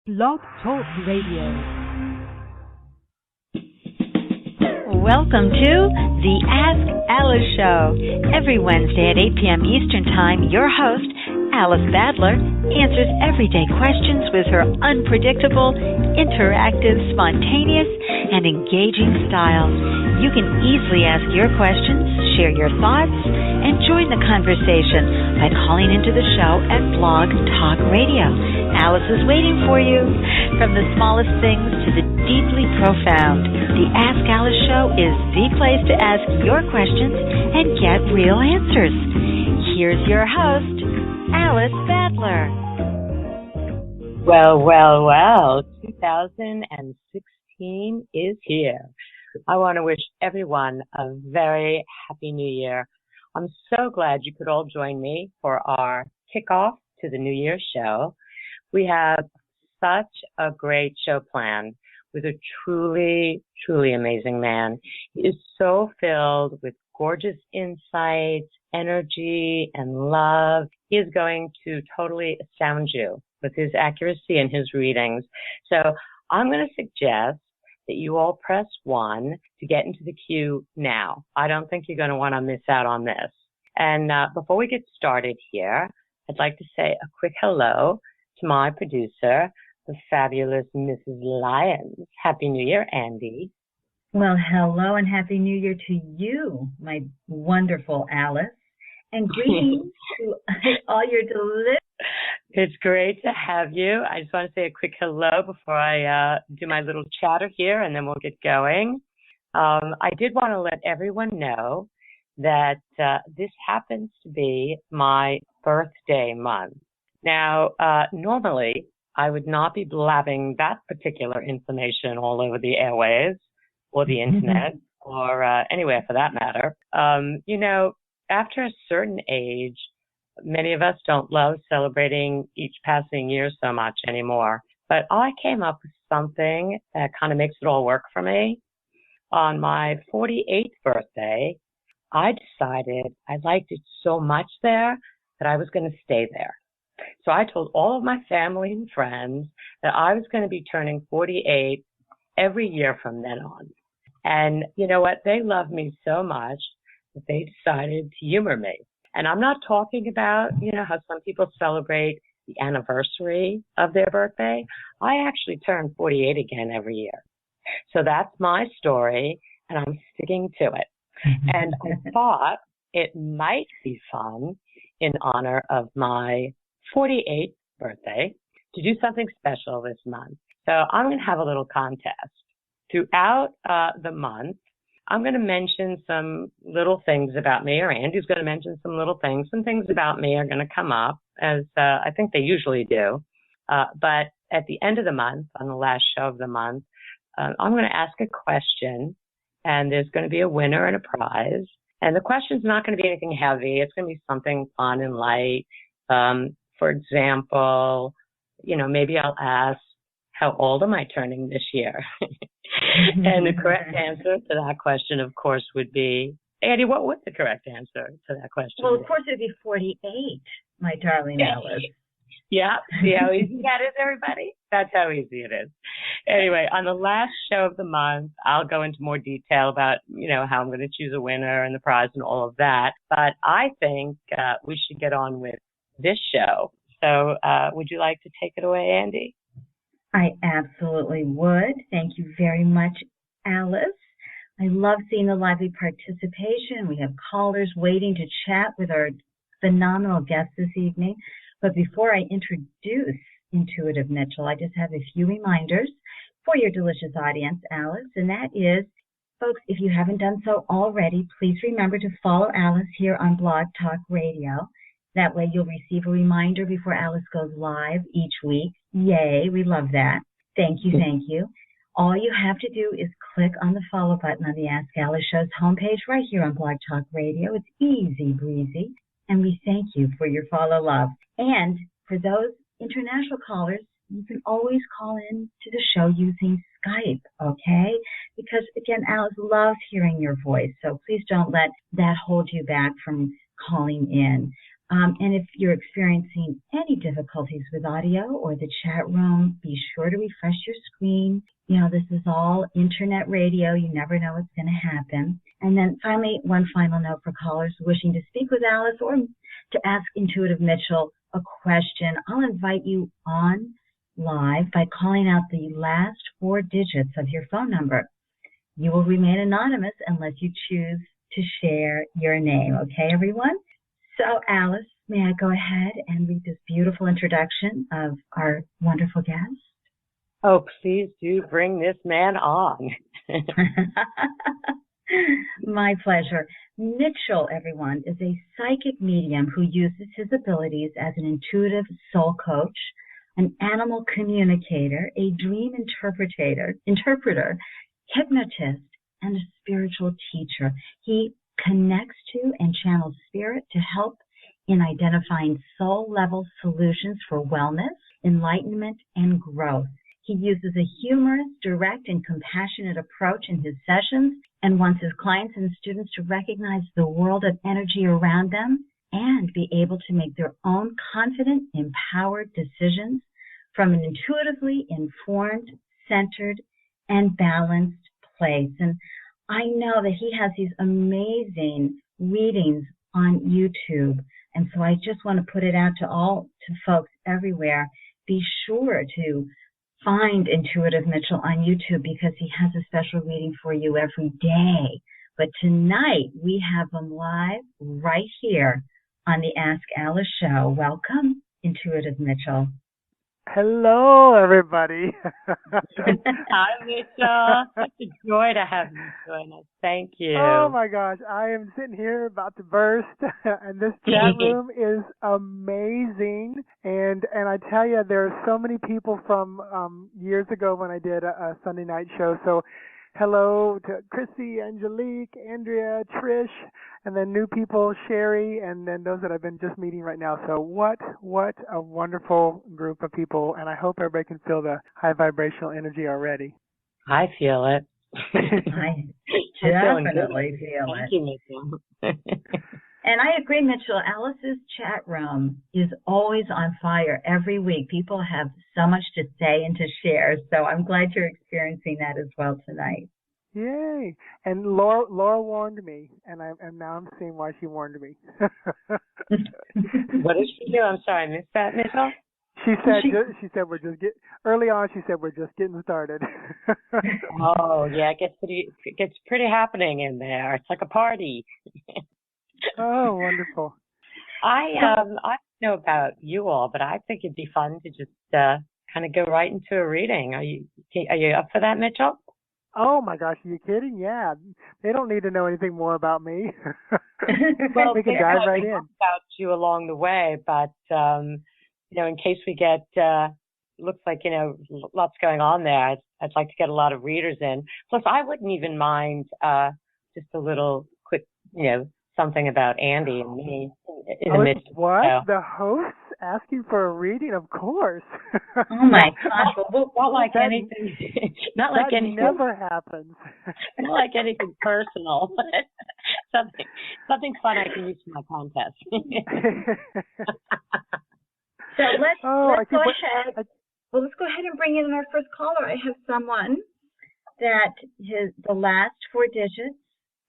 Blog Talk Radio. Welcome to the Ask Alice Show. Every Wednesday at 8 p.m. Eastern Time, your host, Alice Badler, answers everyday questions with her unpredictable, interactive, spontaneous, and engaging style. You can easily ask your questions, share your thoughts, and join the conversation by calling into the show at Blog Talk Radio. Alice is waiting for you. From the smallest things to the deeply profound, the Ask Alice Show is the place to ask your questions and get real answers. Here's your host, Alice Badler. Well, 2016 is here. I want to wish everyone a very happy new year. I'm so glad you could all join me for our kickoff to the New Year show. We have such a great show planned with a truly, truly amazing man. He is so filled with gorgeous insights, energy, and love. He is going to totally astound you with his accuracy and his readings. So I'm going to suggest that you all press 1 to get into the queue now. I don't think you're going to want to miss out on this. And before we get started here, I'd like to say a quick hello to my producer, the fabulous Mrs. Lyons. Happy New Year, Ande. Well, hello and Happy New Year to you, my wonderful Alice. And greetings to all your delicious. It's great to have you. I just want to say a quick hello before I do my little chatter here, and then we'll get going. I did want to let everyone know that this happens to be my birthday month. Now, normally, I would not be blabbing that particular information all over the airwaves or the internet or anywhere for that matter. After a certain age, many of us don't love celebrating each passing year so much anymore. But I came up with something that kind of makes it all work for me. On my 48th birthday, I decided I liked it so much there that I was going to stay there. So I told all of my family and friends that I was going to be turning 48 every year from then on. And you know what? They love me so much that they decided to humor me. And I'm not talking about, how some people celebrate the anniversary of their birthday. I actually turn 48 again every year. So that's my story, and I'm sticking to it. And I thought it might be fun in honor of my 48th birthday to do something special this month. So I'm going to have a little contest. Throughout the month, I'm going to mention some little things about me, or Andy's going to mention some little things. Some things about me are going to come up, as I think they usually do. But at the end of the month, on the last show of the month, I'm going to ask a question, and there's going to be a winner and a prize. And the question's not going to be anything heavy. It's going to be something fun and light. For example, maybe I'll ask, how old am I turning this year? And the correct answer to that question, of course, would be, Andy, what would the correct answer to that question Well, be? of course, it would be 48, my darling Alice. Yeah, see how easy that is, everybody? That's how easy it is. Anyway, on the last show of the month, I'll go into more detail about, how I'm going to choose a winner and the prize and all of that. But I think we should get on with this show. So would you like to take it away, Ande? I absolutely would. Thank you very much, Alice. I love seeing the lively participation. We have callers waiting to chat with our phenomenal guest this evening. But before I introduce Intuitive Mitchell, I just have a few reminders for your delicious audience, Alice, and that is, folks, if you haven't done so already, please remember to follow Alice here on Blog Talk Radio. That way you'll receive a reminder before Alice goes live each week. Yay, we love that. Thank you, thank you. All you have to do is click on the follow button on the Ask Alice Show's homepage right here on Blog Talk Radio. It's easy breezy, and we thank you for your follow love. And for those international callers, you can always call in to the show using Skype, okay? Because, again, Alice loves hearing your voice, so please don't let that hold you back from calling in. And if you're experiencing any difficulties with audio or the chat room, be sure to refresh your screen. You know, this is all internet radio. You never know what's going to happen. And then finally, one final note for callers wishing to speak with Alice or to ask Intuitive Mitchell a question. I'll invite you on live by calling out the last 4 digits of your phone number. You will remain anonymous unless you choose to share your name. Okay, everyone? So, Alice, may I go ahead and read this beautiful introduction of our wonderful guest? Oh, please do bring this man on. My pleasure. Mitchel, everyone, is a psychic medium who uses his abilities as an intuitive soul coach, an animal communicator, a dream interpreter, hypnotist, and a spiritual teacher. He connects to and channels spirit to help in identifying soul-level solutions for wellness, enlightenment, and growth. He uses a humorous, direct, and compassionate approach in his sessions and wants his clients and students to recognize the world of energy around them and be able to make their own confident, empowered decisions from an intuitively informed, centered, and balanced place. And I know that he has these amazing readings on YouTube. And so I just want to put it out to folks everywhere. Be sure to find Intuitive Mitchel on YouTube because he has a special reading for you every day. But tonight we have him live right here on the Ask Alice show. Welcome, Intuitive Mitchel. Hello, everybody. Hi, Mitchel. Such a joy to have you join us. Thank you. Oh, my gosh. I am sitting here about to burst, and this chat room is amazing. And I tell you, there are so many people from years ago when I did a Sunday night show. So hello to Chrissy, Angelique, Andrea, Trish, and then new people, Sherry, and then those that I've been just meeting right now. So what a wonderful group of people, and I hope everybody can feel the high vibrational energy already. I feel it. I definitely feel it. Thank you, Mitchel. And I agree, Mitchel. Alice's chat room is always on fire every week. People have so much to say and to share, so I'm glad you're experiencing that as well tonight. Yay! And Laura warned me, and now I'm seeing why she warned me. What did she do? I'm sorry, I missed that, Mitchel. She said we're just getting started. Oh yeah, it gets pretty happening in there. It's like a party. Oh, wonderful. I don't know about you all, but I think it'd be fun to just kind of go right into a reading. Are you up for that, Mitchel? Oh my gosh, are you kidding? Yeah, they don't need to know anything more about me. Well, we can dive right in. About you along the way, but in case we get looks like lots going on there. I'd like to get a lot of readers in. Plus, I wouldn't even mind just a little quick, something about Ande and me in the midst. What? The hosts asking for a reading? Of course. Oh my gosh! Well, not like anything. Not like anything. That never happens. Not like anything personal. Something fun I can use for my contest. So let's go ahead. Let's go ahead and bring in our first caller. I have someone that the last 4 digits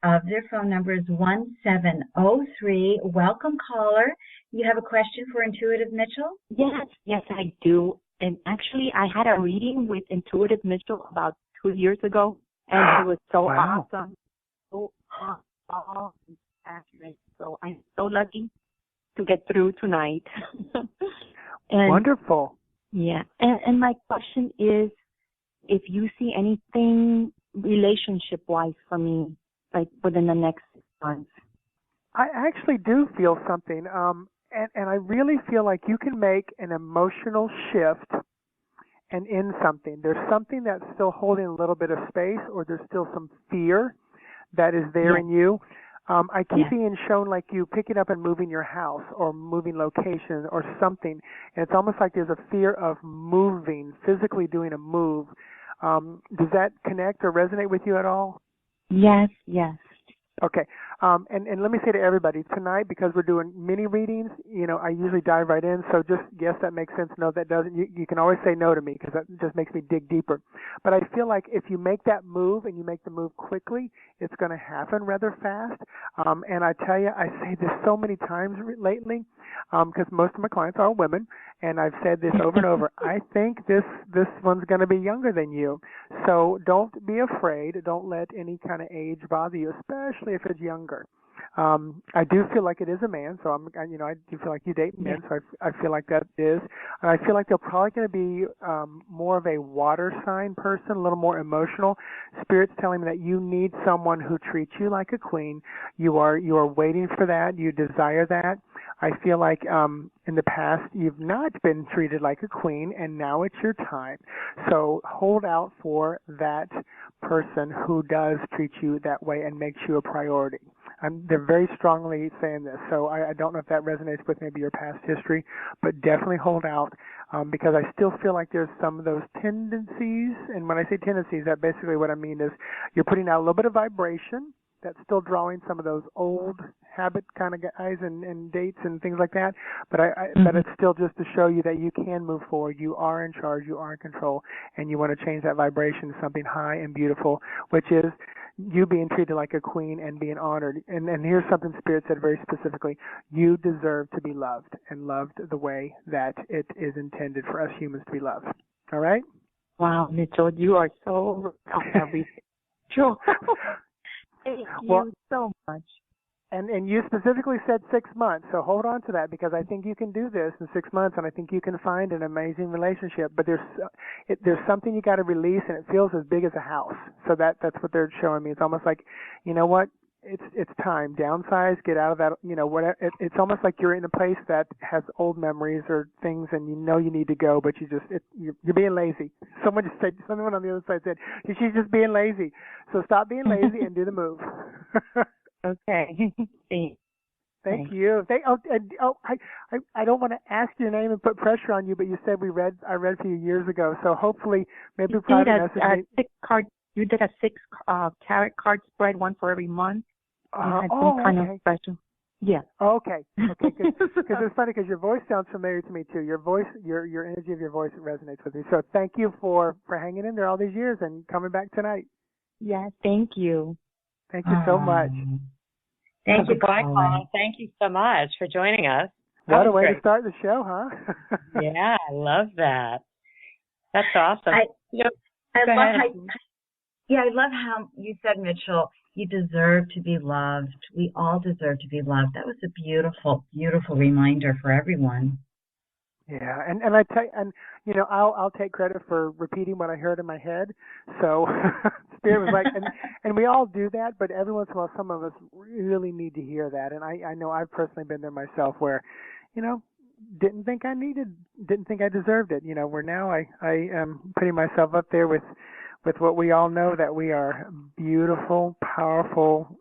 of their phone number is 1703. Welcome, caller. You have a question for Intuitive Mitchel? Yes, I do. And actually, I had a reading with Intuitive Mitchel about 2 years ago, and it was so awesome. So accurate. So I'm so lucky to get through tonight. And, wonderful. Yeah. And my question is, if you see anything relationship-wise for me, like within the next 6 months. I actually do feel something, and I really feel like you can make an emotional shift and in something. There's something that's still holding a little bit of space, or there's still some fear that is there in you. I keep being shown like you picking up and moving your house or moving location or something, and it's almost like there's a fear of moving, physically doing a move. Does that connect or resonate with you at all? Yes. Okay. And let me say to everybody tonight, because we're doing mini readings, I usually dive right in. So just, yes, that makes sense. No, that doesn't. You can always say no to me because that just makes me dig deeper. But I feel like if you make that move and you make the move quickly, it's going to happen rather fast. And I tell you, I say this so many times lately because most of my clients are women. And I've said this over and over. I think this one's going to be younger than you. So don't be afraid. Don't let any kind of age bother you, especially if it's younger. I do feel like it is a man, so I do feel like you date men, so I feel like that is. And I feel like they're probably going to be more of a water sign person, a little more emotional. Spirit's telling me that you need someone who treats you like a queen. You are waiting for that. You desire that. I feel like in the past you've not been treated like a queen, and now it's your time. So hold out for that person who does treat you that way and makes you a priority. They're very strongly saying this, so I don't know if that resonates with maybe your past history, but definitely hold out because I still feel like there's some of those tendencies, and when I say tendencies, that basically what I mean is you're putting out a little bit of vibration that's still drawing some of those old habit kind of guys and dates and things like that, but but it's still just to show you that you can move forward, you are in charge, you are in control, and you want to change that vibration to something high and beautiful, which is you being treated like a queen and being honored. And here's something Spirit said very specifically. You deserve to be loved and loved the way that it is intended for us humans to be loved. All right? Wow, Mitchell, you are so everything. Thank you so much. And you specifically said 6 months, so hold on to that because I think you can do this in 6 months, and I think you can find an amazing relationship. But there's something you got to release, and it feels as big as a house. So that's what they're showing me. It's almost like, you know what? It's time. Downsize, get out of that. It's almost like you're in a place that has old memories or things, and you need to go, but you're being lazy. Someone on the other side said she's just being lazy. So stop being lazy and do the move. Okay. Thank you. I don't want to ask your name and put pressure on you, but you said I read for you years ago. So hopefully, maybe private message. You did a 6 tarot card spread, one for every month. Had some kind of special. Yeah. Okay. Because it's funny because your voice sounds familiar to me too. Your voice, your energy of your voice resonates with me. So thank you for hanging in there all these years and coming back tonight. Yeah. Thank you. Thank you so much. Thank you, Bye, Colin. Thank you so much for joining us. What a way to start the show, huh? Yeah, I love that. That's awesome. I love how you said, Mitchell, you deserve to be loved. We all deserve to be loved. That was a beautiful, beautiful reminder for everyone. Yeah, and I tell you, I'll take credit for repeating what I heard in my head. So Spirit was like, and we all do that, but every once in a while, some of us really need to hear that. And I know I've personally been there myself, where, didn't think I deserved it. Where now I am putting myself up there with what we all know, that we are beautiful, powerful,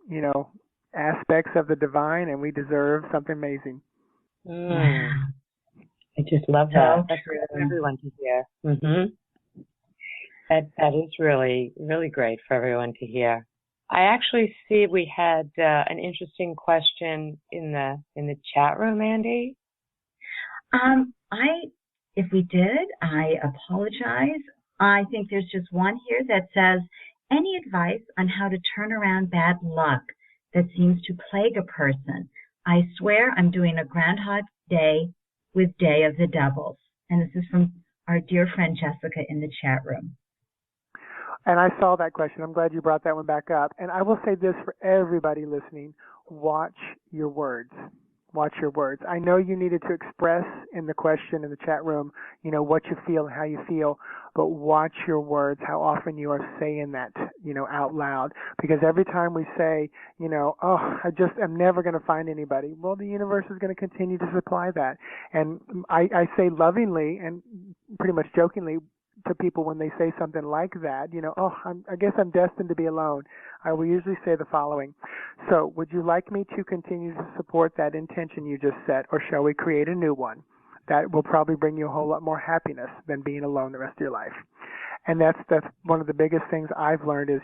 aspects of the divine, and we deserve something amazing. Mm. I just love that. That's for everyone to hear. Mm-hmm. That is really, really great for everyone to hear. I actually see we had an interesting question in the chat room, Andy. If we did, I apologize. I think there's just one here that says, any advice on how to turn around bad luck that seems to plague a person? I swear I'm doing a Groundhog Day with Day of the Devils. And this is from our dear friend Jessica in the chat room. And I saw that question. I'm glad you brought that one back up. And I will say this for everybody listening. Watch your words. Watch your words. I know you needed to express in the question in the chat room, what you feel and how you feel, but watch your words, how often you are saying that, out loud. Because every time we say, I'm never going to find anybody, well, the universe is going to continue to supply that. And I say lovingly and pretty much jokingly to people when they say something like that, I guess I'm destined to be alone. I will usually say the following. So, would you like me to continue to support that intention you just set, or shall we create a new one that will probably bring you a whole lot more happiness than being alone the rest of your life? And that's one of the biggest things I've learned is,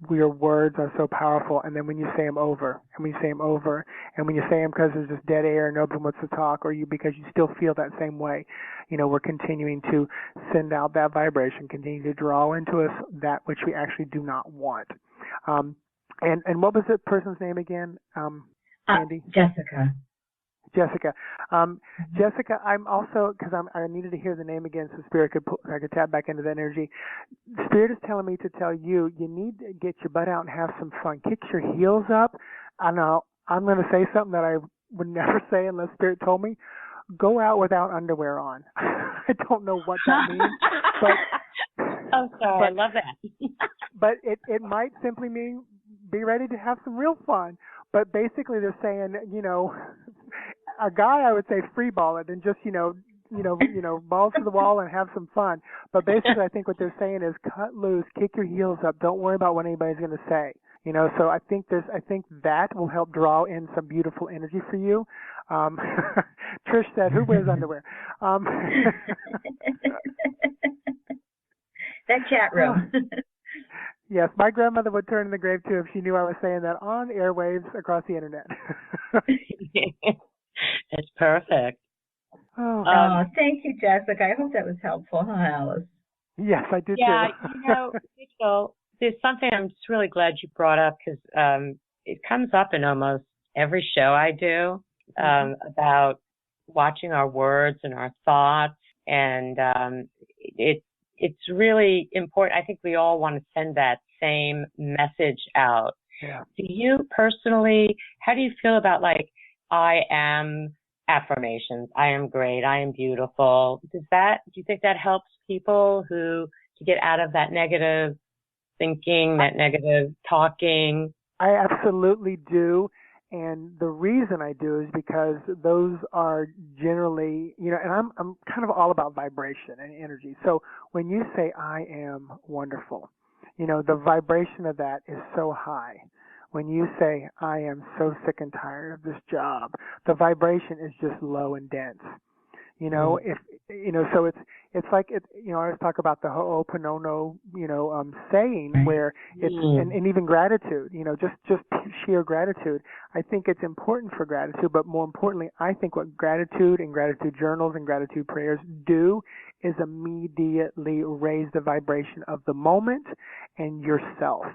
your words are so powerful, and then when you say them over, and when you say them over, and when you say them because there's just dead air and nobody wants to talk, or because you still feel that same way, we're continuing to send out that vibration, continue to draw into us that which we actually do not want. And what was the person's name again, Andy? Jessica. Jessica. Jessica, I'm also, because I needed to hear the name again so Spirit I could tap back into that energy. Spirit is telling me to tell you, you need to get your butt out and have some fun. Kick your heels up. I know I'm going to say something that I would never say unless Spirit told me. Go out without underwear on. I don't know what that means, but oh, sorry, I love that. But it might simply mean be ready to have some real fun. But basically, they're saying, a guy, I would say, free ball it and just, balls to the wall and have some fun. But basically, I think what they're saying is cut loose, kick your heels up. Don't worry about what anybody's going to say. So I think that will help draw in some beautiful energy for you. Trish said, "Who wears underwear?" That chat room. Yes, my grandmother would turn in the grave too if she knew I was saying that on airwaves across the internet. That's perfect. Oh, thank you, Jessica. I hope that was helpful, huh, Alice? Yes, I did too. Mitchel, there's something I'm just really glad you brought up because it comes up in almost every show I do about watching our words and our thoughts, and it's really important. I think we all want to send that same message out. Yeah. Do you personally, how do you feel about I am affirmations? I am great. I am beautiful. Do you think that helps people to get out of that negative thinking, that negative talking? I absolutely do. And the reason I do is because those are generally, and I'm kind of all about vibration and energy. So when you say I am wonderful, the vibration of that is so high. When you say I am so sick and tired of this job, the vibration is just low and dense. So it's like I always talk about the Ho'oponopono, saying where it's and even gratitude, just sheer gratitude. I think it's important for gratitude, but more importantly, I think what gratitude and gratitude journals and gratitude prayers do is immediately raise the vibration of the moment and yourself.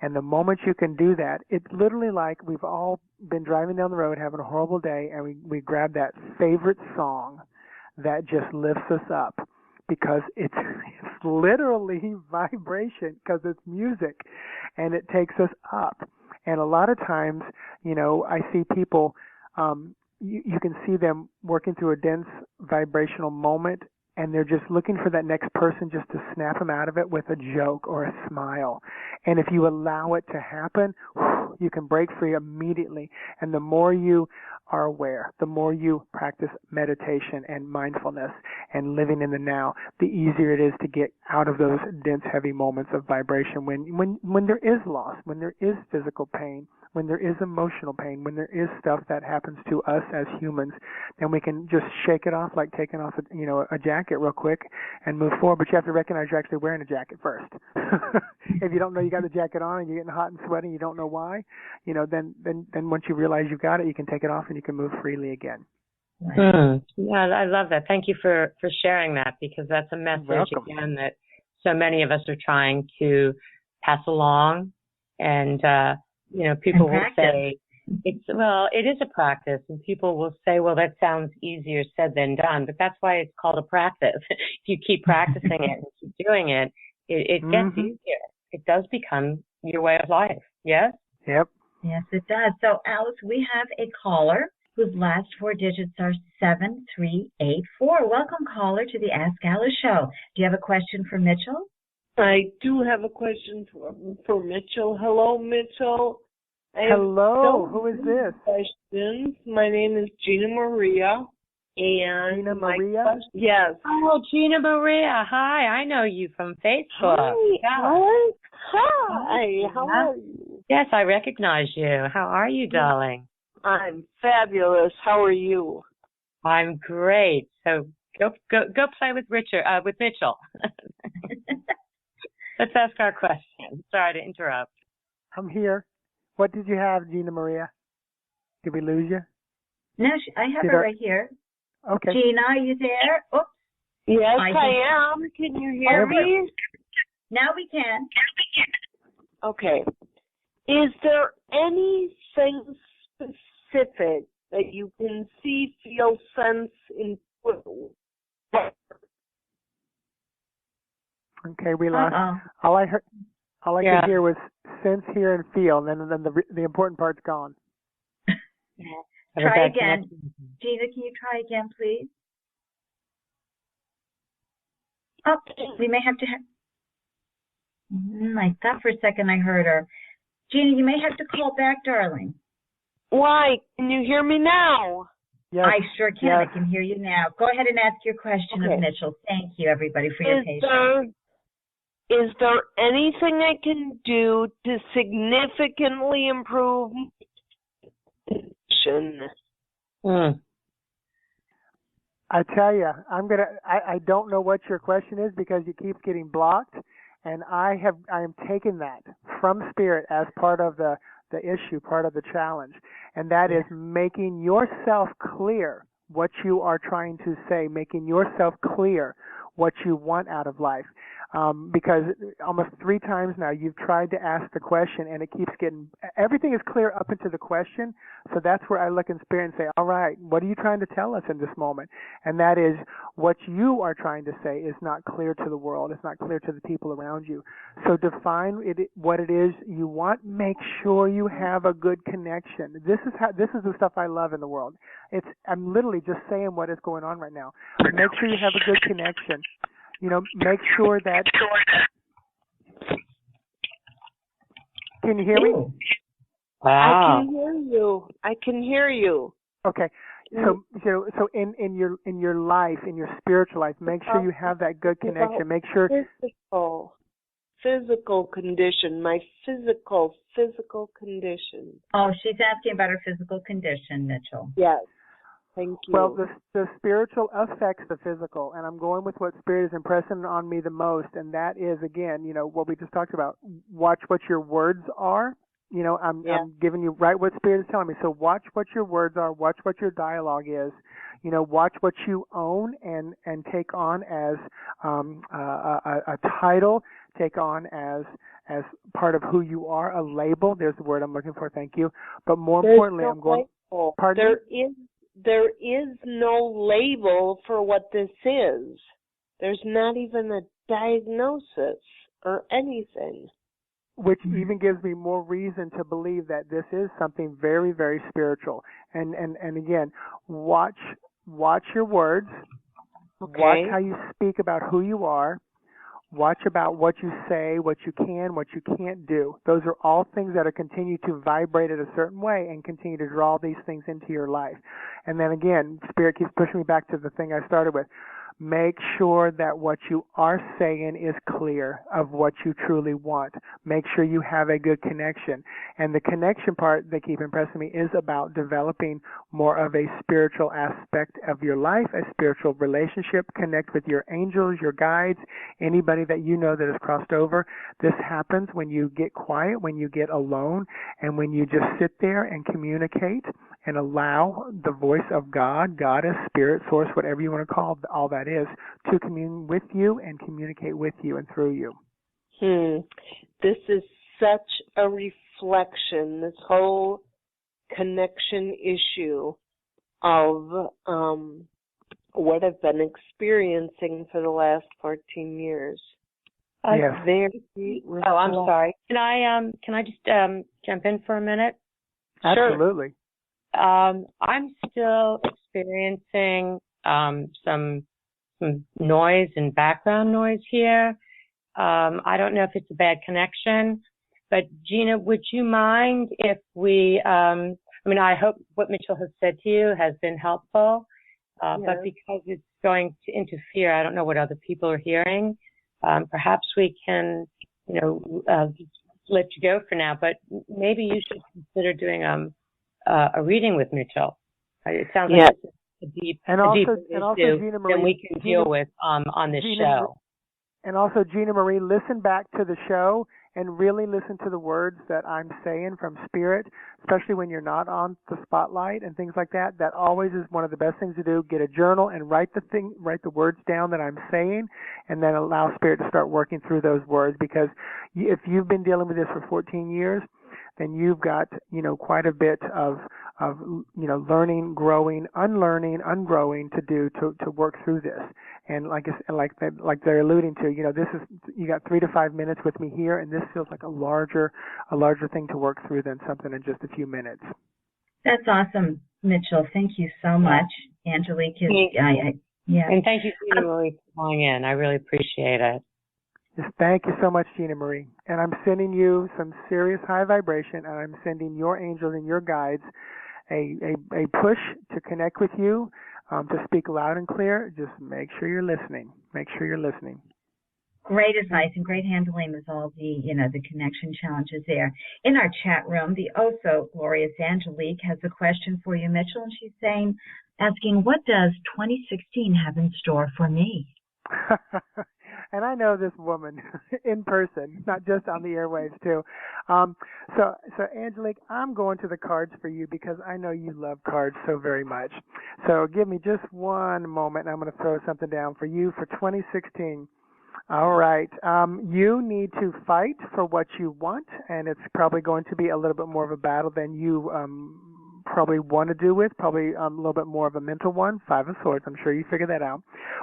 And the moment you can do that, it's literally like we've all been driving down the road having a horrible day, and we grab that favorite song that just lifts us up because it's literally vibration because it's music and it takes us up. And a lot of times, I see people, you can see them working through a dense vibrational moment and they're just looking for that next person just to snap them out of it with a joke or a smile. And if you allow it to happen, you can break free immediately. And the more you are aware, the more you practice meditation and mindfulness and living in the now, the easier it is to get out of those dense, heavy moments of vibration when there is loss, when there is physical pain, when there is emotional pain, when there is stuff that happens to us as humans, then we can just shake it off like taking off a jacket real quick and move forward. But you have to recognize you're actually wearing a jacket first. If you don't know you got the jacket on and you're getting hot and sweaty, you don't know why, then once you realize you've got it, you can take it off and you can move freely again. Yeah, I love that. Thank you for sharing that, because that's a message again that so many of us are trying to pass along. And people will say it is a practice, and people will say, well, that sounds easier said than done, but that's why it's called a practice. If you keep practicing it and keep doing it, it gets easier. It does become your way of life. Yes? Yep. Yes, it does. So, Alice, we have a caller whose last four digits are 7384. Welcome, caller, to the Ask Alice Show. Do you have a question for Mitchel? I do have a question for Mitchel. Hello, Mitchel. Hello. Who is this? Questions. My name is Gina Maria. And Gina Maria? Yes. Oh, Gina Maria. Hi. I know you from Facebook. Hi. Hi. How are you? Yes, I recognize you. How are you, darling? I'm fabulous. How are you? I'm great. So go play with Mitchel. Let's ask our question. Sorry to interrupt. I'm here. What did you have, Gina Maria? Did we lose you? No, I have her right here. Okay. Gina, are you there? Oops. Yes, I am. Can you hear me? Now we can. Okay. Is there anything specific that you can see, feel, sense, intuit? Okay, we lost. All I could hear was sense, hear, and feel, and then the important part's gone. Try again. Gina, can you try again, please? Oh, we may have to I thought for a second I heard her. Gina, you may have to call back, darling. Why? Can you hear me now? Yes. I sure can. Yes. I can hear you now. Go ahead and ask your question of Mitchell. Thank you, everybody, for your patience. Is there anything I can do to significantly improve I tell you, I don't know what your question is because it keeps getting blocked, and I am taking that from Spirit as part of the issue, part of the challenge, and that is making yourself clear what you are trying to say, making yourself clear what you want out of life. Because almost 3 times now you've tried to ask the question and it keeps everything is clear up into the question. So that's where I look in Spirit and say, all right, what are you trying to tell us in this moment? And that is what you are trying to say is not clear to the world. It's not clear to the people around you. So define what it is you want. Make sure you have a good connection. This is the stuff I love in the world. I'm literally just saying what is going on right now. Make sure you have a good connection. Make sure that. Can you hear me? Wow. I can hear you. Okay. So in your life, in your spiritual life, make sure you have that good connection. Make sure. Physical condition. My physical condition. Oh, she's asking about her physical condition, Mitchell. Yes. Thank you. Well, the spiritual affects the physical, and I'm going with what Spirit is impressing on me the most, and that is, again, what we just talked about. Watch what your words are. I'm giving you right what Spirit is telling me. So watch what your words are. Watch what your dialogue is. Watch what you own and take on as a title, take on as part of who you are, a label. There's the word I'm looking for. Thank you. But more importantly, I'm going. Pardon? There is no label for what this is. There's not even a diagnosis or anything. Which even gives me more reason to believe that this is something very, very spiritual. And again, watch your words. Okay. Watch how you speak about who you are. Watch about what you say, what you can, what you can't do. Those are all things that are continue to vibrate in a certain way and continue to draw these things into your life. And then again, Spirit keeps pushing me back to the thing I started with. Make sure that what you are saying is clear of what you truly want. Make sure you have a good connection. And the connection part they keep impressing me is about developing more of a spiritual aspect of your life, a spiritual relationship. Connect with your angels, your guides, anybody that you know that has crossed over. This happens when you get quiet, when you get alone, and when you just sit there and communicate and allow the voice of God, Goddess, Spirit, Source, whatever you want to call all that is, to commune with you and communicate with you and through you. This is such a reflection, this whole connection issue of what I've been experiencing for the last 14 years. Yes. I'm sorry. Can I just jump in for a minute? Absolutely. Sure. I'm still experiencing some noise and background noise here. I don't know if it's a bad connection, but Gina, would you mind if we, I hope what Mitchell has said to you has been helpful, but because it's going to interfere, I don't know what other people are hearing. Perhaps we can, let you go for now, but maybe you should consider doing a reading with Mitchell. It sounds like it's a deep issue Gina Marie, than we can deal with on this show. And also, Gina Marie, listen back to the show and really listen to the words that I'm saying from Spirit, especially when you're not on the spotlight and things like that. That always is one of the best things to do. Get a journal and write the words down that I'm saying, and then allow Spirit to start working through those words. Because if you've been dealing with this for 14 years, then you've got, quite a bit of learning, growing, unlearning, ungrowing to do to work through this. And like they're alluding to, this is, you got 3 to 5 minutes with me here, and this feels like a larger thing to work through than something in just a few minutes. That's awesome, Mitchel. Thank you so much. Angelique is, yeah. And thank you, Gina Marie, for calling in. I really appreciate it. Yes, thank you so much, Gina Marie. And I'm sending you some serious high vibration, and I'm sending your angels and your guides a push to connect with you, to speak loud and clear. Just make sure you're listening. Make sure you're listening. Great advice and great handling with all the, the connection challenges there. In our chat room, the oh-so glorious Angelique has a question for you, Mitchel, and she's asking, what does 2016 have in store for me? And I know this woman in person, not just on the airwaves too. So Angelique, I'm going to the cards for you because I know you love cards so very much. So give me just one moment, and I'm going to throw something down for you for 2016. All right. You need to fight for what you want, and it's probably going to be a little bit more of a battle than you probably want to do with, probably a little bit more of a mental one. 5 of Swords, I'm sure you figure that out.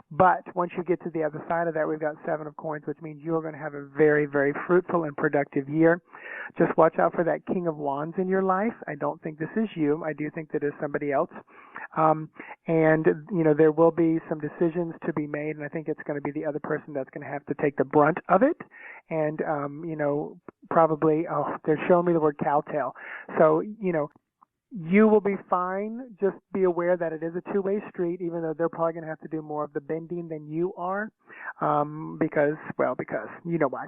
But once you get to the other side of that, we've got 7 of Coins, which means you're going to have a very, very fruitful and productive year. Just watch out for that King of Wands in your life. I don't think this is you. I do think that it's somebody else. And, there will be some decisions to be made, and I think it's going to be the other person that's going to have to take the brunt of it. And, probably, they're showing me the word cowtail. So, you will be fine. Just be aware that it is a two-way street, even though they're probably going to have to do more of the bending than you are, because you know why.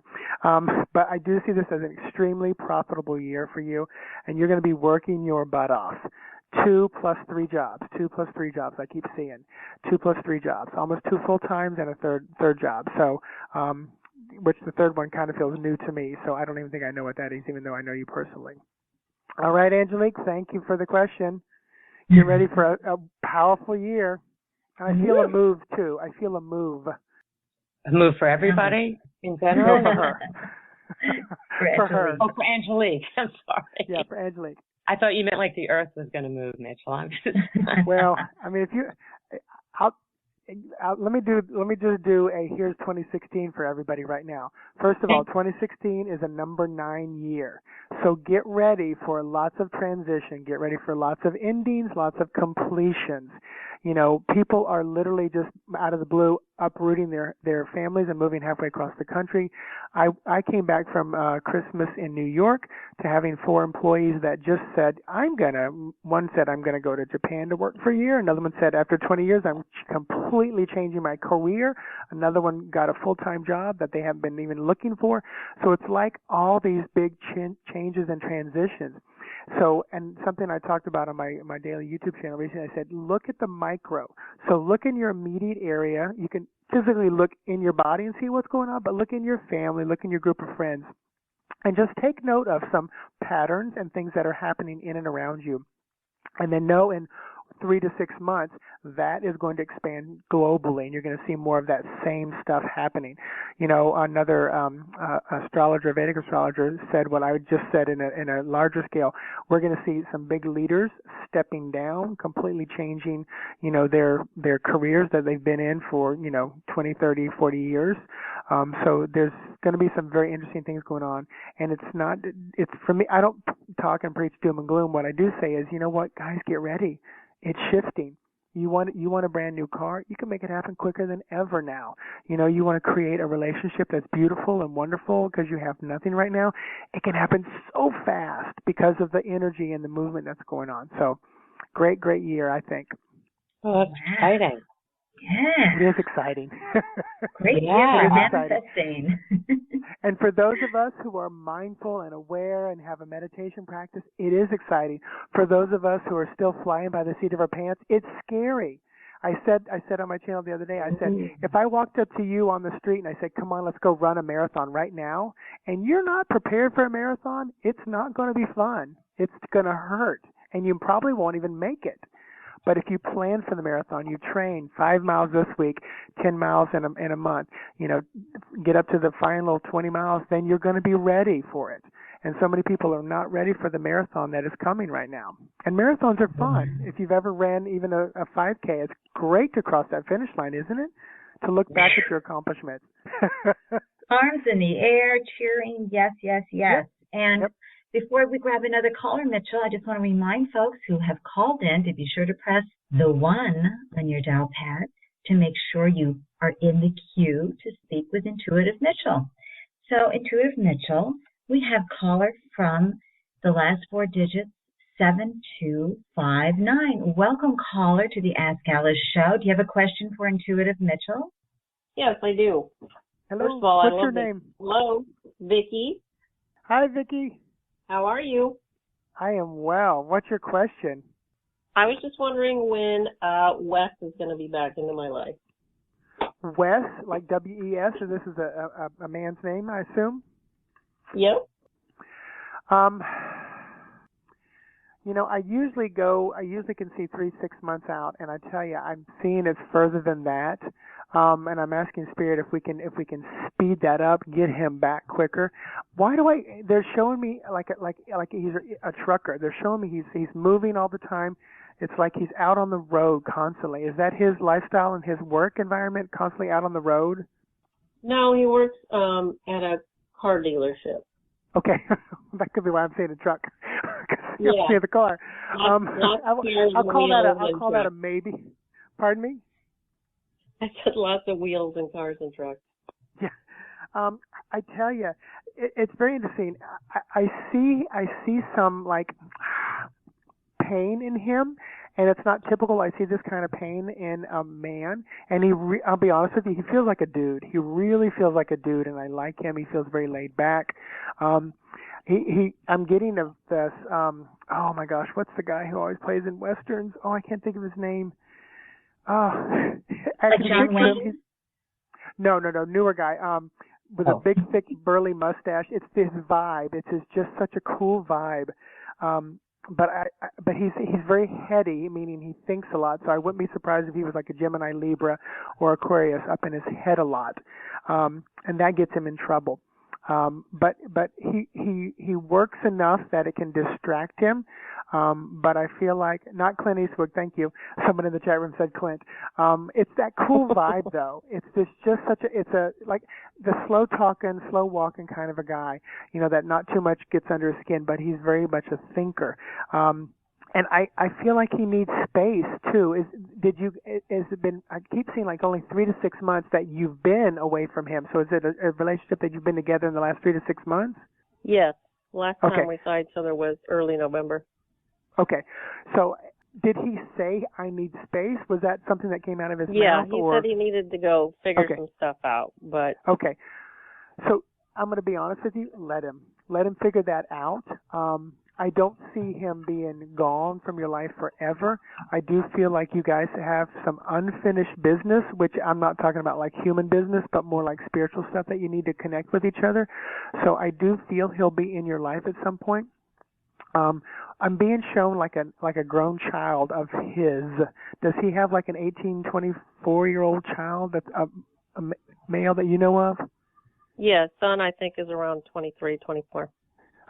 But I do see this as an extremely profitable year for you, and you're going to be working your butt off. 2 plus 3 jobs. 2 plus 3 jobs. I keep seeing 2 plus 3 jobs. Almost 2 full-times and a third job. So, which the third one kind of feels new to me. So I don't even think I know what that is, even though I know you personally. All right, Angelique, thank you for the question. Get ready for a powerful year. And I feel a move, too. I feel a move. A move for everybody in general? No, for her. For her. Oh, for Angelique. I'm sorry. Yeah, for Angelique. I thought you meant like the earth was going to move, Mitchel. Well, I mean, let me just do a here's 2016 for everybody right now. First of all, 2016 is a number 9 year. So get ready for lots of transition. Get ready for lots of endings, lots of completions. People are literally just out of the blue uprooting their families and moving halfway across the country. I came back from Christmas in New York to having 4 employees that just said, one said, I'm going to go to Japan to work for a year. Another one said, after 20 years, I'm completely changing my career. Another one got a full-time job that they haven't been even looking for. So it's like all these big changes and transitions. So, and something I talked about on my daily YouTube channel recently, I said, look at the micro. So look in your immediate area. You can physically look in your body and see what's going on, but look in your family, look in your group of friends, and just take note of some patterns and things that are happening in and around you. And then know in 3 to 6 months, that is going to expand globally, and you're going to see more of that same stuff happening. Another Vedic astrologer said what I just said in a larger scale. We're going to see some big leaders stepping down, completely changing, their careers that they've been in for, 20, 30, 40 years. So there's going to be some very interesting things going on. And it's for me, I don't talk and preach doom and gloom. What I do say is, guys, get ready. It's shifting. You want a brand new car? You can make it happen quicker than ever now. You want to create a relationship that's beautiful and wonderful because you have nothing right now. It can happen so fast because of the energy and the movement that's going on. So, great year, I think. Oh, that's exciting. Yeah. It is exciting. Great year for manifesting. And for those of us who are mindful and aware and have a meditation practice, it is exciting. For those of us who are still flying by the seat of our pants, it's scary. I said on my channel the other day, I said, if I walked up to you on the street and I said, come on, let's go run a marathon right now, and you're not prepared for a marathon, it's not going to be fun. It's going to hurt, and you probably won't even make it. But if you plan for the marathon, you train 5 miles this week, 10 miles in a month, get up to the final 20 miles, then you're going to be ready for it. And so many people are not ready for the marathon that is coming right now. And marathons are fun. If you've ever ran even a 5K, it's great to cross that finish line, isn't it? To look back at your accomplishments. Arms in the air, cheering, yes, yes, yes. Yep. And before we grab another caller, Mitchel, I just want to remind folks who have called in to be sure to press the 1 on your dial pad to make sure you are in the queue to speak with Intuitive Mitchel. So, Intuitive Mitchel, we have caller from the last 4 digits, 7259. Welcome, caller, to the Ask Alice show. Do you have a question for Intuitive Mitchel? Yes, I do. Hello. First of all, what's your name? Hello, Vicki. Hi, Vicki. How are you? I am well. What's your question? I was just wondering when Wes is going to be back into my life. Wes, like W-E-S, or this is a man's name, I assume? Yep. I usually can see 3-6 months out, and I tell you, I'm seeing it further than that. And I'm asking Spirit if we can speed that up, get him back quicker. They're showing me like he's a trucker. They're showing me he's moving all the time. It's like he's out on the road constantly. Is that his lifestyle and his work environment, constantly out on the road? No, he works at a car dealership. Okay, that could be why I'm saying a truck. You're near the car. I'll call that a maybe. Pardon me? I said lots of wheels and cars and trucks. Yeah. I tell you, it's very interesting. I see some like pain in him, and it's not typical. I see this kind of pain in a man, and I'll be honest with you, he feels like a dude. He really feels like a dude, and I like him. He feels very laid back. I'm getting this. Oh my gosh, what's the guy who always plays in westerns? Oh, I can't think of his name. Oh, like John Wayne? No, newer guy. With a big, thick, burly mustache. It's his vibe. It's just such a cool vibe. But he's very heady, meaning he thinks a lot. So I wouldn't be surprised if he was like a Gemini, Libra, or Aquarius, up in his head a lot, and that gets him in trouble. But he works enough that it can distract him. But I feel like, not Clint Eastwood, thank you. Someone in the chat room said Clint. It's that cool vibe though. It's just like the slow talking, slow walking kind of a guy, that not too much gets under his skin, but he's very much a thinker. And I feel like he needs space too. I keep seeing like only 3 to 6 months that you've been away from him. So is it a relationship that you've been together in the last 3 to 6 months? Yes. Last time we saw each other was early November. Okay. So did he say, I need space? Was that something that came out of his mouth? Yeah, he said he needed to go figure some stuff out. But okay. So I'm going to be honest with you. Let him figure that out. I don't see him being gone from your life forever. I do feel like you guys have some unfinished business, which I'm not talking about like human business, but more like spiritual stuff that you need to connect with each other. So I do feel he'll be in your life at some point. I'm being shown like a grown child of his. Does he have like an 18, 24-year-old child that's a male that you know of? Yeah, son I think is around 23, 24.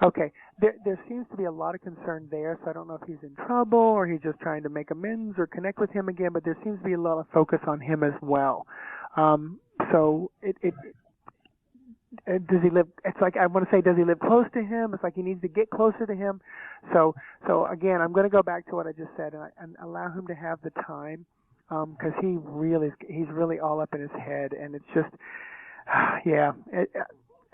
Okay. There seems to be a lot of concern there, so I don't know if he's in trouble or he's just trying to make amends or connect with him again, but there seems to be a lot of focus on him as well. So does he live, it's like, I want to say, does he live close to him? It's like he needs to get closer to him. So again, I'm going to go back to what I just said and allow him to have the time, because he's really all up in his head, and it's just,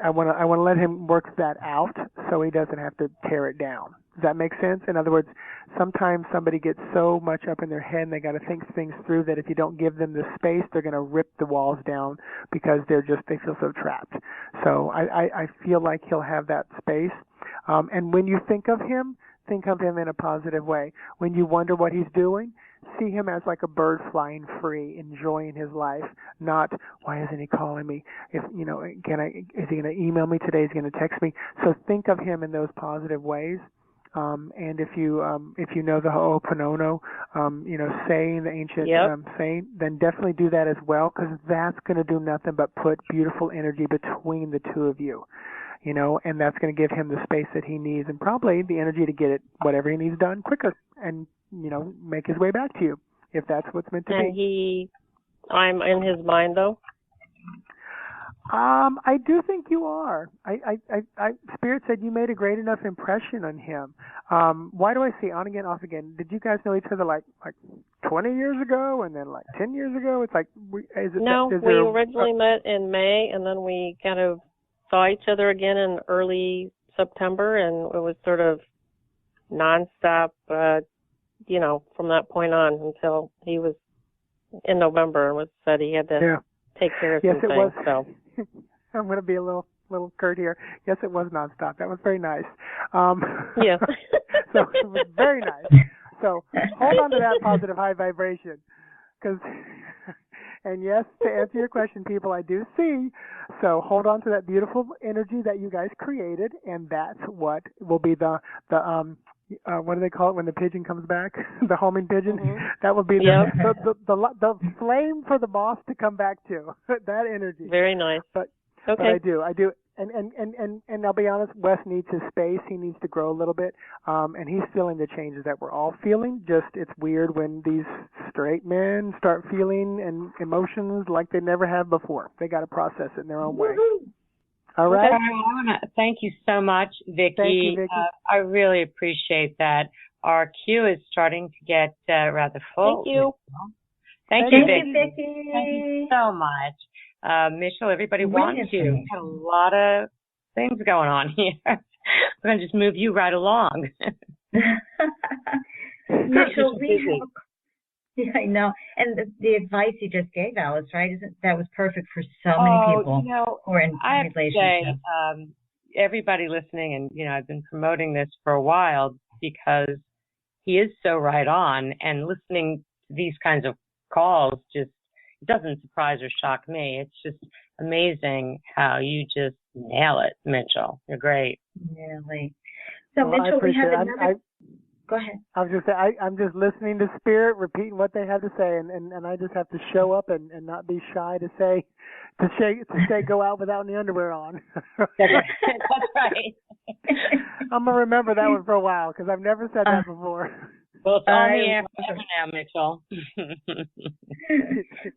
I want to let him work that out so he doesn't have to tear it down. Does that make sense? In other words, sometimes somebody gets so much up in their head and they got to think things through that if you don't give them the space, they're going to rip the walls down because they feel so trapped. So I feel like he'll have that space. And when you think of him in a positive way. When you wonder what he's doing, see him as like a bird flying free, enjoying his life, not why isn't he calling me? If is he going to email me today? Is he going to text me? So think of him in those positive ways. And if you know the Ho'oponopono, saying, the ancient saying, then definitely do that as well, because that's going to do nothing but put beautiful energy between the two of you, and that's going to give him the space that he needs and probably the energy to get it, whatever he needs done quicker and, make his way back to you if that's what's meant to be. And I'm in his mind though? I do think you are. I Spirit said you made a great enough impression on him. Why do I see on again, off again? Did you guys know each other like 20 years ago and then like 10 years ago? It's like, we originally met in May, and then we kind of saw each other again in early September, and it was sort of nonstop, from that point on until he was in November and said he had to take care of some things. Was. So. I'm going to be a little curt here. Yes, it was nonstop. That was very nice. Yeah. So it was very nice. So hold on to that positive high vibration. And yes, to answer your question, people, I do see. So hold on to that beautiful energy that you guys created, and that's what will be the what do they call it when the pigeon comes back? The homing pigeon. Mm-hmm. That will be the flame for the boss to come back to. That energy. Very nice. But okay. But I do. And I'll be honest, Wes needs his space. He needs to grow a little bit. And he's feeling the changes that we're all feeling. Just it's weird when these straight men start feeling and emotions like they never have before. They got to process it in their own way. Woo-hoo. All right. I want to thank you so much, Vicki. Thank you, Vicki. I really appreciate that. Our queue is starting to get rather full. Thank you. Thank you, Vicki. Thank you so much. Mitchell, everybody wants you. We've got a lot of things going on here. We're going to just move you right along. Mitchell, yeah, I know. And the advice you just gave, Alice, right? That was perfect for so many people who are in relationships. I have to say, everybody listening, and, I've been promoting this for a while because he is so right on, and listening to these kinds of calls just doesn't surprise or shock me. It's just amazing how you just nail it, Mitchell. You're great. Really. So, Mitchell, we have another... Go ahead. I was just saying, I'm just listening to Spirit, repeating what they have to say, and I just have to show up and not be shy to say go out without any underwear on. That's right. I'm gonna remember that one for a while because I've never said that before. Well, it's on the air forever now, Mitchell.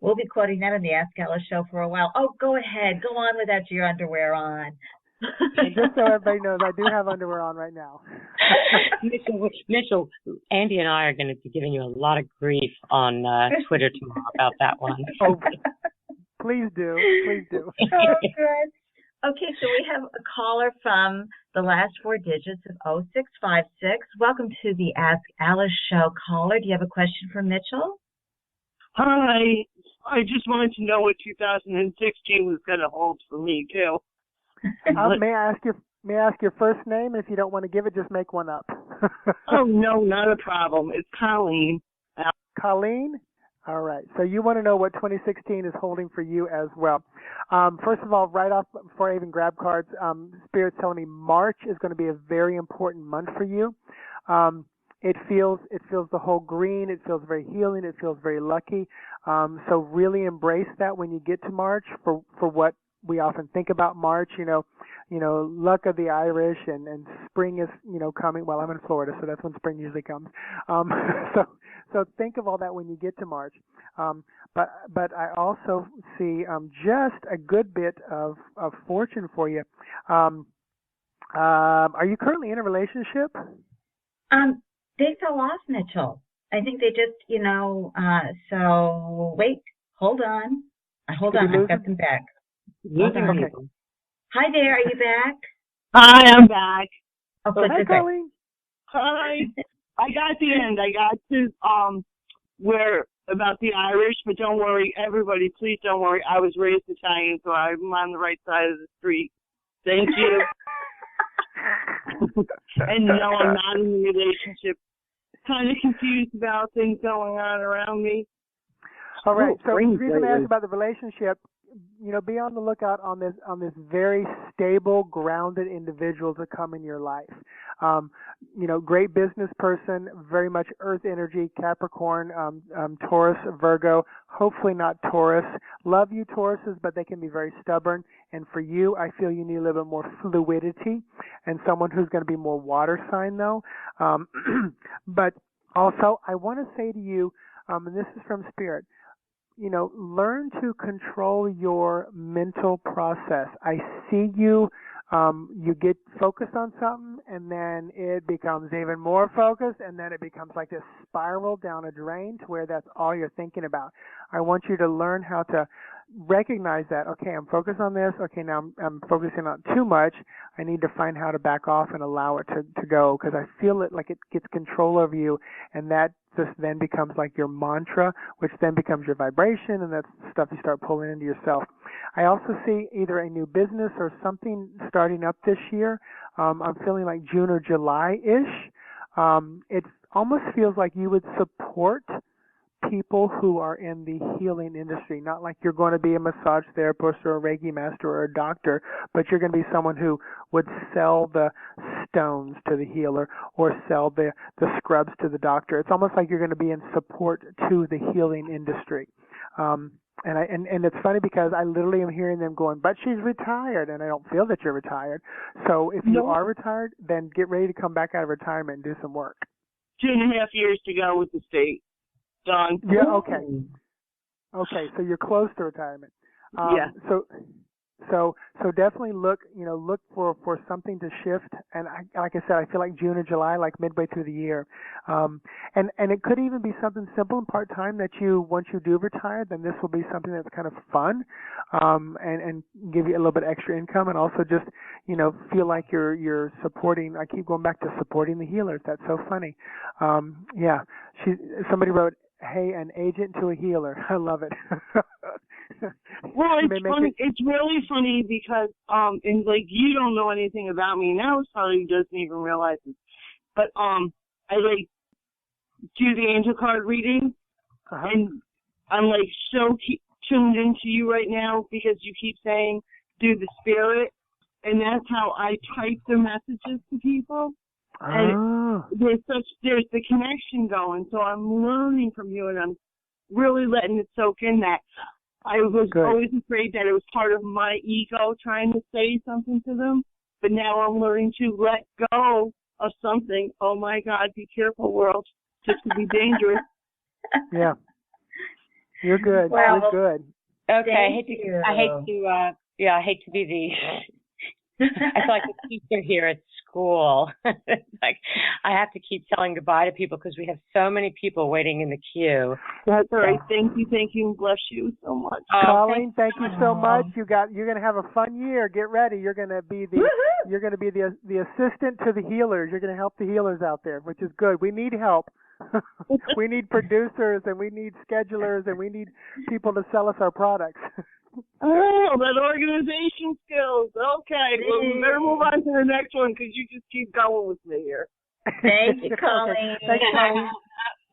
We'll be quoting that on the Ask Alice show for a while. Oh, go ahead, go on without your underwear on. Just so everybody knows, I do have underwear on right now. Mitchell, Andy and I are going to be giving you a lot of grief on Twitter tomorrow about that one. Oh, please do. Please do. Oh, good. Okay, so we have a caller from the last four digits of 0656. Welcome to the Ask Alice show, caller. Do you have a question for Mitchell? Hi. I just wanted to know what 2016 was going to hold for me, too. May I ask your first name? If you don't want to give it, just make one up. Oh, no, not a problem. It's Colleen. Colleen? All right. So you want to know what 2016 is holding for you as well. First of all, right off, before I even grab cards, Spirit's telling me March is going to be a very important month for you. It feels the whole green. It feels very healing. It feels very lucky. So really embrace that when you get to March for what we often think about March, luck of the Irish and spring is, coming. Well, I'm in Florida, so that's when spring usually comes. So think of all that when you get to March. But I also see just a good bit of fortune for you. Are you currently in a relationship? They fell off, Mitchell. I think they just, so wait, hold on. Hold on, I've got them back. Okay. Hi there, are you back? Hi, I'm back. Oh, good, hi, Colleen. Hi. I got the end. I got to where about the Irish, but don't worry, everybody, please don't worry. I was raised Italian, so I'm on the right side of the street. Thank you. And no, I'm not in a relationship. kind of confused about things going on around me. All right. So the reason I asked about the relationship, be on the lookout on this very stable, grounded individual to come in your life. Great business person, very much earth energy, Capricorn, Taurus, Virgo, hopefully not Taurus. Love you, Tauruses, but they can be very stubborn. And for you, I feel you need a little bit more fluidity and someone who's going to be more water sign, though. But also, I want to say to you, and this is from Spirit, learn to control your mental process. I see you get focused on something, and then it becomes even more focused, and then it becomes like this spiral down a drain to where that's all you're thinking about. I want you to learn how to recognize that, okay, I'm focused on this, okay, now I'm focusing on too much. I need to find how to back off and allow it to go, because I feel it like it gets control of you, and that just then becomes like your mantra, which then becomes your vibration, and that's stuff you start pulling into yourself. I also see either a new business or something starting up this year. I'm feeling like June or July-ish. It almost feels like you would support people who are in the healing industry, not like you're going to be a massage therapist or a Reiki master or a doctor, but you're going to be someone who would sell the stones to the healer or sell the scrubs to the doctor. It's almost like you're going to be in support to the healing industry. And it's funny because I literally am hearing them going, but she's retired, and I don't feel that you're retired. So if you are retired, then get ready to come back out of retirement and do some work. 2.5 years to go with the state. Done. Yeah, okay. Okay, so you're close to retirement. Yeah. So definitely look for something to shift. And like I said, I feel like June or July, like midway through the year. And it could even be something simple and part-time that once you do retire, then this will be something that's kind of fun, and give you a little bit extra income, and also just, feel like you're supporting. I keep going back to supporting the healers. That's so funny. Yeah. Somebody wrote, "Hey, an agent to a healer." I love it. Well, it's funny. It's really funny because, and like you don't know anything about me, and Alice probably doesn't even realize this, but I like do the angel card reading, and I'm like so tuned into you right now because you keep saying do the spirit, and that's how I type the messages to people. And there's the connection going, so I'm learning from you, and I'm really letting it soak in. That I was always afraid that it was part of my ego trying to say something to them, but now I'm learning to let go of something. Oh my God, be careful, world! This could be dangerous. Yeah, you're good. Well, you're good. Okay, I hate to be the. I feel like a teacher here at school. Like I have to keep telling goodbye to people because we have so many people waiting in the queue. That's all right. Thank you, and bless you so much. Colleen, thank you so much. You're going to have a fun year. Get ready. You're going to be the assistant to the healers. You're going to help the healers out there, which is good. We need help. We need producers, and we need schedulers, and we need people to sell us our products. Oh, that organization skills. Okay, well, we better move on to the next one because you just keep going with me here. Thank you, Colleen. Thanks, Colleen.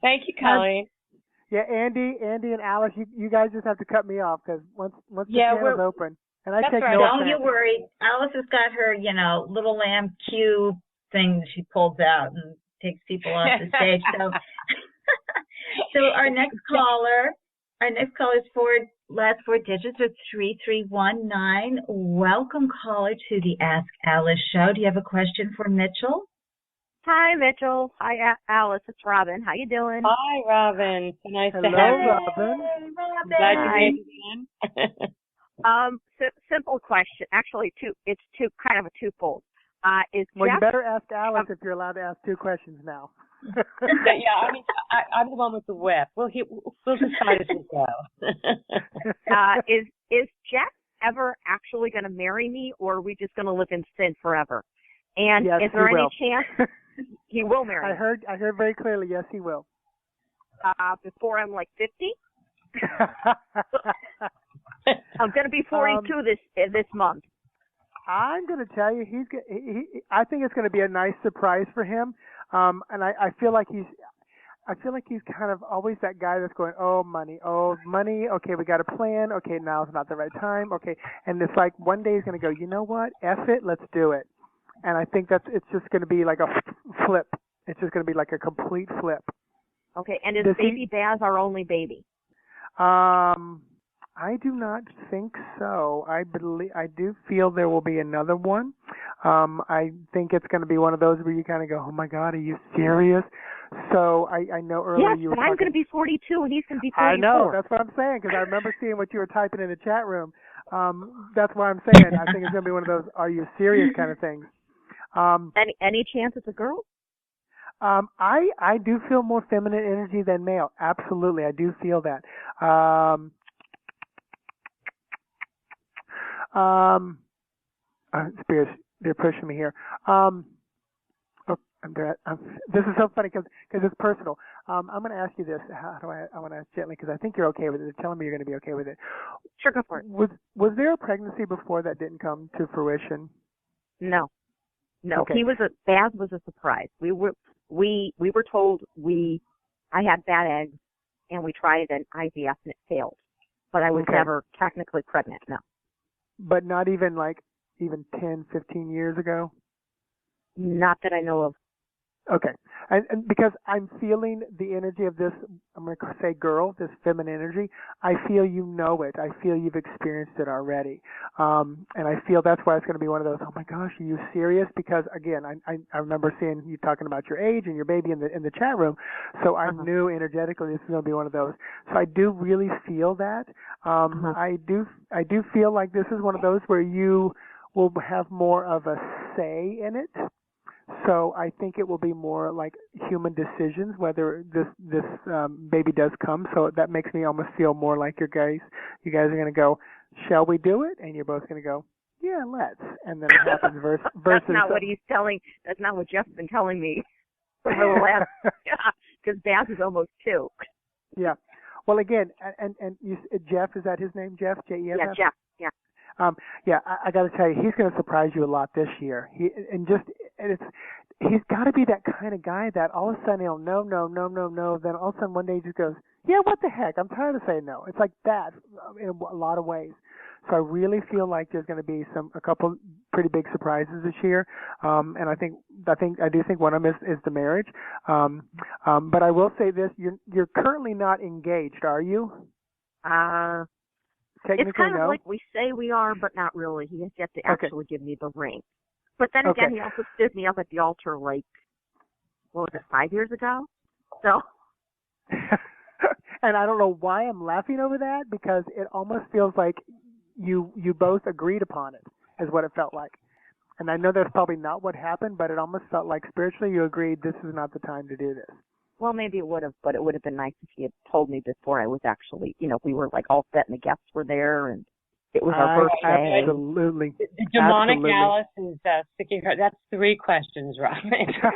Thank you, Colleen. Yeah, Andy, and Alice, you guys just have to cut me off because once the channel's open, and I take no offense. Don't you worry. Alice has got her, little lamb cue thing that she pulls out and takes people off the stage. So our next caller is last four digits are 3319. Welcome, caller, to the Ask Alice show. Do you have a question for Mitchel? Hi, Mitchel. Hi, Alice. It's Robin. How you doing? Hi, Robin. So nice to have you. Robin. I'm glad you made it again. Simple question. Actually, it's kind of a twofold. You better ask Alice if you're allowed to ask two questions now. Yeah, I mean, I'm the one with the whip. We'll decide as we go. Is Jeff ever actually going to marry me, or are we just going to live in sin forever? And yes, is there any chance he will marry me? I heard very clearly. Yes, he will. Before I'm like 50. I'm going to be 42 this month. I'm going to tell you, I think it's going to be a nice surprise for him. And I feel like I feel like he's kind of always that guy that's going, oh, money. Okay, we got a plan. Okay, now's not the right time. Okay, and it's like one day he's going to go, you know what? F it, let's do it. And I think it's just going to be like a flip. It's just going to be like a complete flip. Okay, and is baby Baz our only baby? I do not think so. I do feel there will be another one. I think it's going to be one of those where you kind of go, oh my God, are you serious? So I know earlier you were but I'm going to be 42 and he's going to be 44. I know, that's what I'm saying, because I remember seeing what you were typing in the chat room. That's why I'm saying I think it's going to be one of those are you serious kind of things. Any chance it's a girl? I do feel more feminine energy than male. Absolutely, I do feel that. Spirits, they're pushing me here. This is so funny because it's personal. I'm going to ask you this. I want to ask gently because I think you're okay with it. They're telling me you're going to be okay with it. Sure, go for it. Was there a pregnancy before that didn't come to fruition? No. Okay. Baz was a surprise. We were told I had bad eggs and we tried an IVF and it failed. But I was never technically pregnant, no. But not even 10, 15 years ago? Not that I know of. Okay. And because I'm feeling the energy of this, I'm going to say girl, this feminine energy, I feel you know it. I feel you've experienced it already. And I feel that's why it's going to be one of those, oh my gosh, are you serious? Because again, I remember seeing you talking about your age and your baby in the chat room. So I knew energetically this is going to be one of those. So I do really feel that. I do feel like this is one of those where you will have more of a say in it. So I think it will be more like human decisions whether this baby does come. So that makes me almost feel more like you guys are going to go, shall we do it? And you're both going to go, yeah, let's. And then it happens versus. That's not what he's telling. That's not what Jeff's been telling me for the last. Because Baz is almost 2. Yeah. Well, again, and Jeff, is that his name? Jeff? J-E-F-F? Yeah, Jeff. Yeah. I got to tell you, he's going to surprise you a lot this year. He's got to be that kind of guy that all of a sudden he'll no. Then all of a sudden one day he just goes, yeah, what the heck? I'm tired of saying no. It's like that in a lot of ways. So I really feel like there's going to be a couple pretty big surprises this year. And I do think one of them is the marriage. But I will say this: you're currently not engaged, are you? It's kind of like we say we are, but not really. He has yet to actually give me the ring. But then again, he also stood me up at the altar 5 years ago? So. And I don't know why I'm laughing over that, because it almost feels like you both agreed upon it, is what it felt like. And I know that's probably not what happened, but it almost felt like spiritually you agreed this is not the time to do this. Well, maybe it would have, but it would have been nice if he had told me before I was actually, we were all set and the guests were there and it was our birthday. Absolutely. The demonic Alice is sticking her. That's 3 questions, Robin.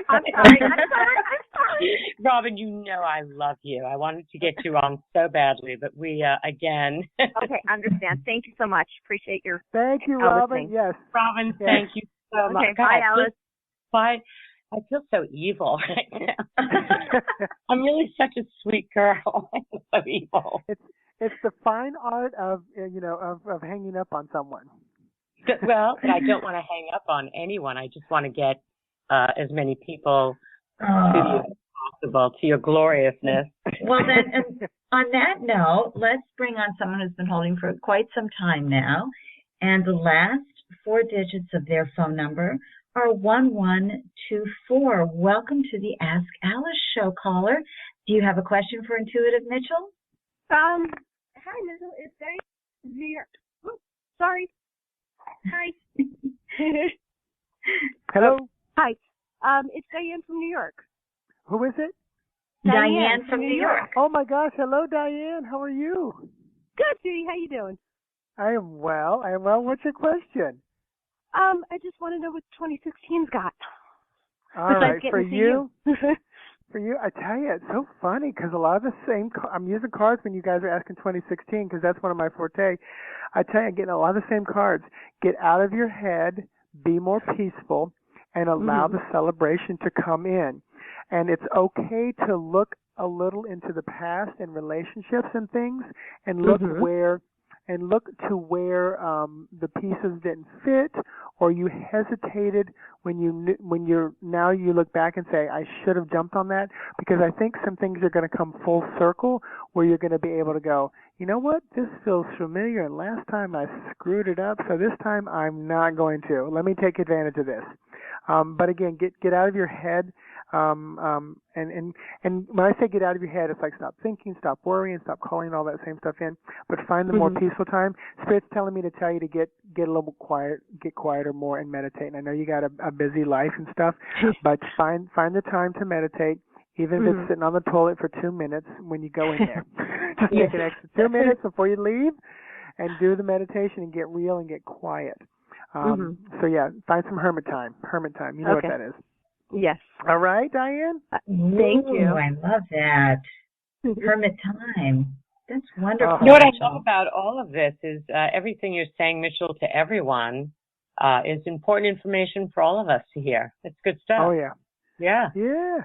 I'm sorry. Robin, you know I love you. I wanted to get you wrong so badly, but we, again. Okay, understand. Thank you so much. Appreciate your Thank you, Robin. Yes. Robin, thank you so much. Okay, bye, Alice. Bye. I feel so evil right now. I'm really such a sweet girl. I'm so evil. It's the fine art of hanging up on someone. Well, I don't want to hang up on anyone. I just want to get as many people to you as possible, to your gloriousness. Well, then, and on that note, let's bring on someone who's been holding for quite some time now, and the last 4 digits of their phone number are 1124. Welcome to the Ask Alice Show, caller. Do you have a question for Intuitive Mitchell? Hi, Mitchell. It's Diane from New York. Oh, sorry. Hi. Hello. Hi. It's Diane from New York. Who is it? Diane from New York. Oh my gosh. Hello, Diane. How are you? Good, Judy. How you doing? I am well. What's your question? I just want to know what 2016's got. All right, for you. For you, I tell you, it's so funny because a lot of the same, I'm using cards when you guys are asking 2016 because that's one of my forte. I tell you, I'm getting a lot of the same cards. Get out of your head, be more peaceful, and allow the celebration to come in. And it's okay to look a little into the past and relationships and things, and look to where the pieces didn't fit, or you hesitated when you look back and say, I should have jumped on that, because I think some things are going to come full circle where you're going to be able to go, you know what, this feels familiar, and last time I screwed it up, so this time I'm not going to. Let me take advantage of this. But again, get out of your head. And when I say get out of your head, it's like stop thinking, stop worrying, stop calling all that same stuff in, but find the more peaceful time. Spirit's telling me to tell you to get a little quiet, get quieter more and meditate. And I know you got a busy life and stuff, but find the time to meditate, even if it's sitting on the toilet for 2 minutes when you go in there. Just take an extra 2 minutes before you leave and do the meditation and get real and get quiet. So yeah, find some hermit time. You know what that is. Yes. All right, Diane? Thank you. I love that. Hermit time. That's wonderful. You know what I love about all of this is everything you're saying, Mitchell, to everyone is important information for all of us to hear. It's good stuff. Oh, yeah. Yeah. Yeah.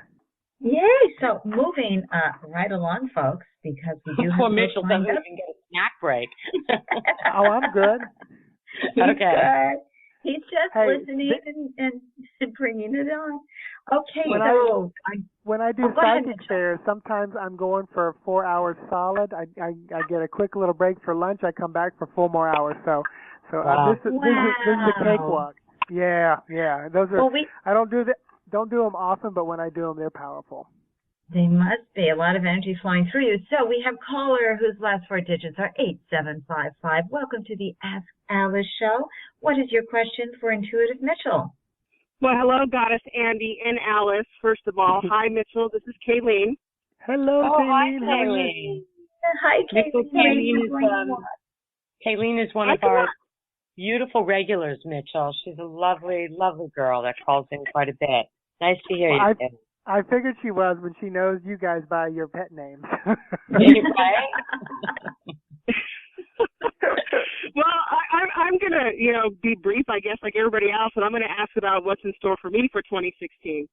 Yay. So moving right along, folks, because we do have Poor Mitchell doesn't even get a snack break. Oh, I'm good. He's okay. good. He's just listening and bringing it on. Okay, when I do psychic fairs, sometimes I'm going for 4 hours solid. I get a quick little break for lunch. I come back for 4 more hours. So wow. This is a cakewalk. Yeah. Those are. I don't do them often, but when I do them, they're powerful. They must be. A lot of energy flowing through you. So we have caller whose last 4 digits are 8755. Welcome to the Ask Alice show. What is your question for Intuitive Mitchell? Well, hello, Goddess Ande and Alice. First of all, hi, Mitchell. This is Kayleen. Hello, Kayleen. Hi, Kayleen. Hi, Kayleen. Kayleen is one of our beautiful regulars, Mitchell. She's a lovely, lovely girl that calls in quite a bit. Nice to hear you. I figured she was when she knows you guys by your pet names. Well, I'm going to, be brief, I guess, like everybody else, and I'm going to ask about what's in store for me for 2016.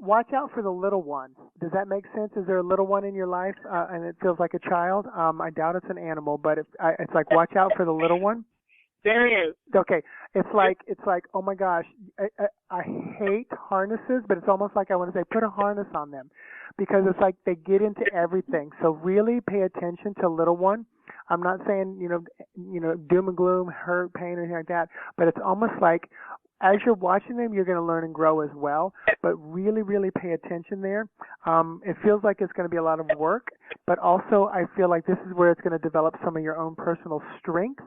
Watch out for the little one. Does that make sense? Is there a little one in your life and it feels like a child? I doubt it's an animal, but it's like watch out for the little one. There is. Okay. It's like, oh my gosh, I hate harnesses, but it's almost like I want to say put a harness on them because it's like they get into everything. So really pay attention to little one. I'm not saying, doom and gloom, hurt, pain, or anything like that, but it's almost like as you're watching them, you're going to learn and grow as well, but really, really pay attention there. It feels like it's going to be a lot of work, but also I feel like this is where it's going to develop some of your own personal strength.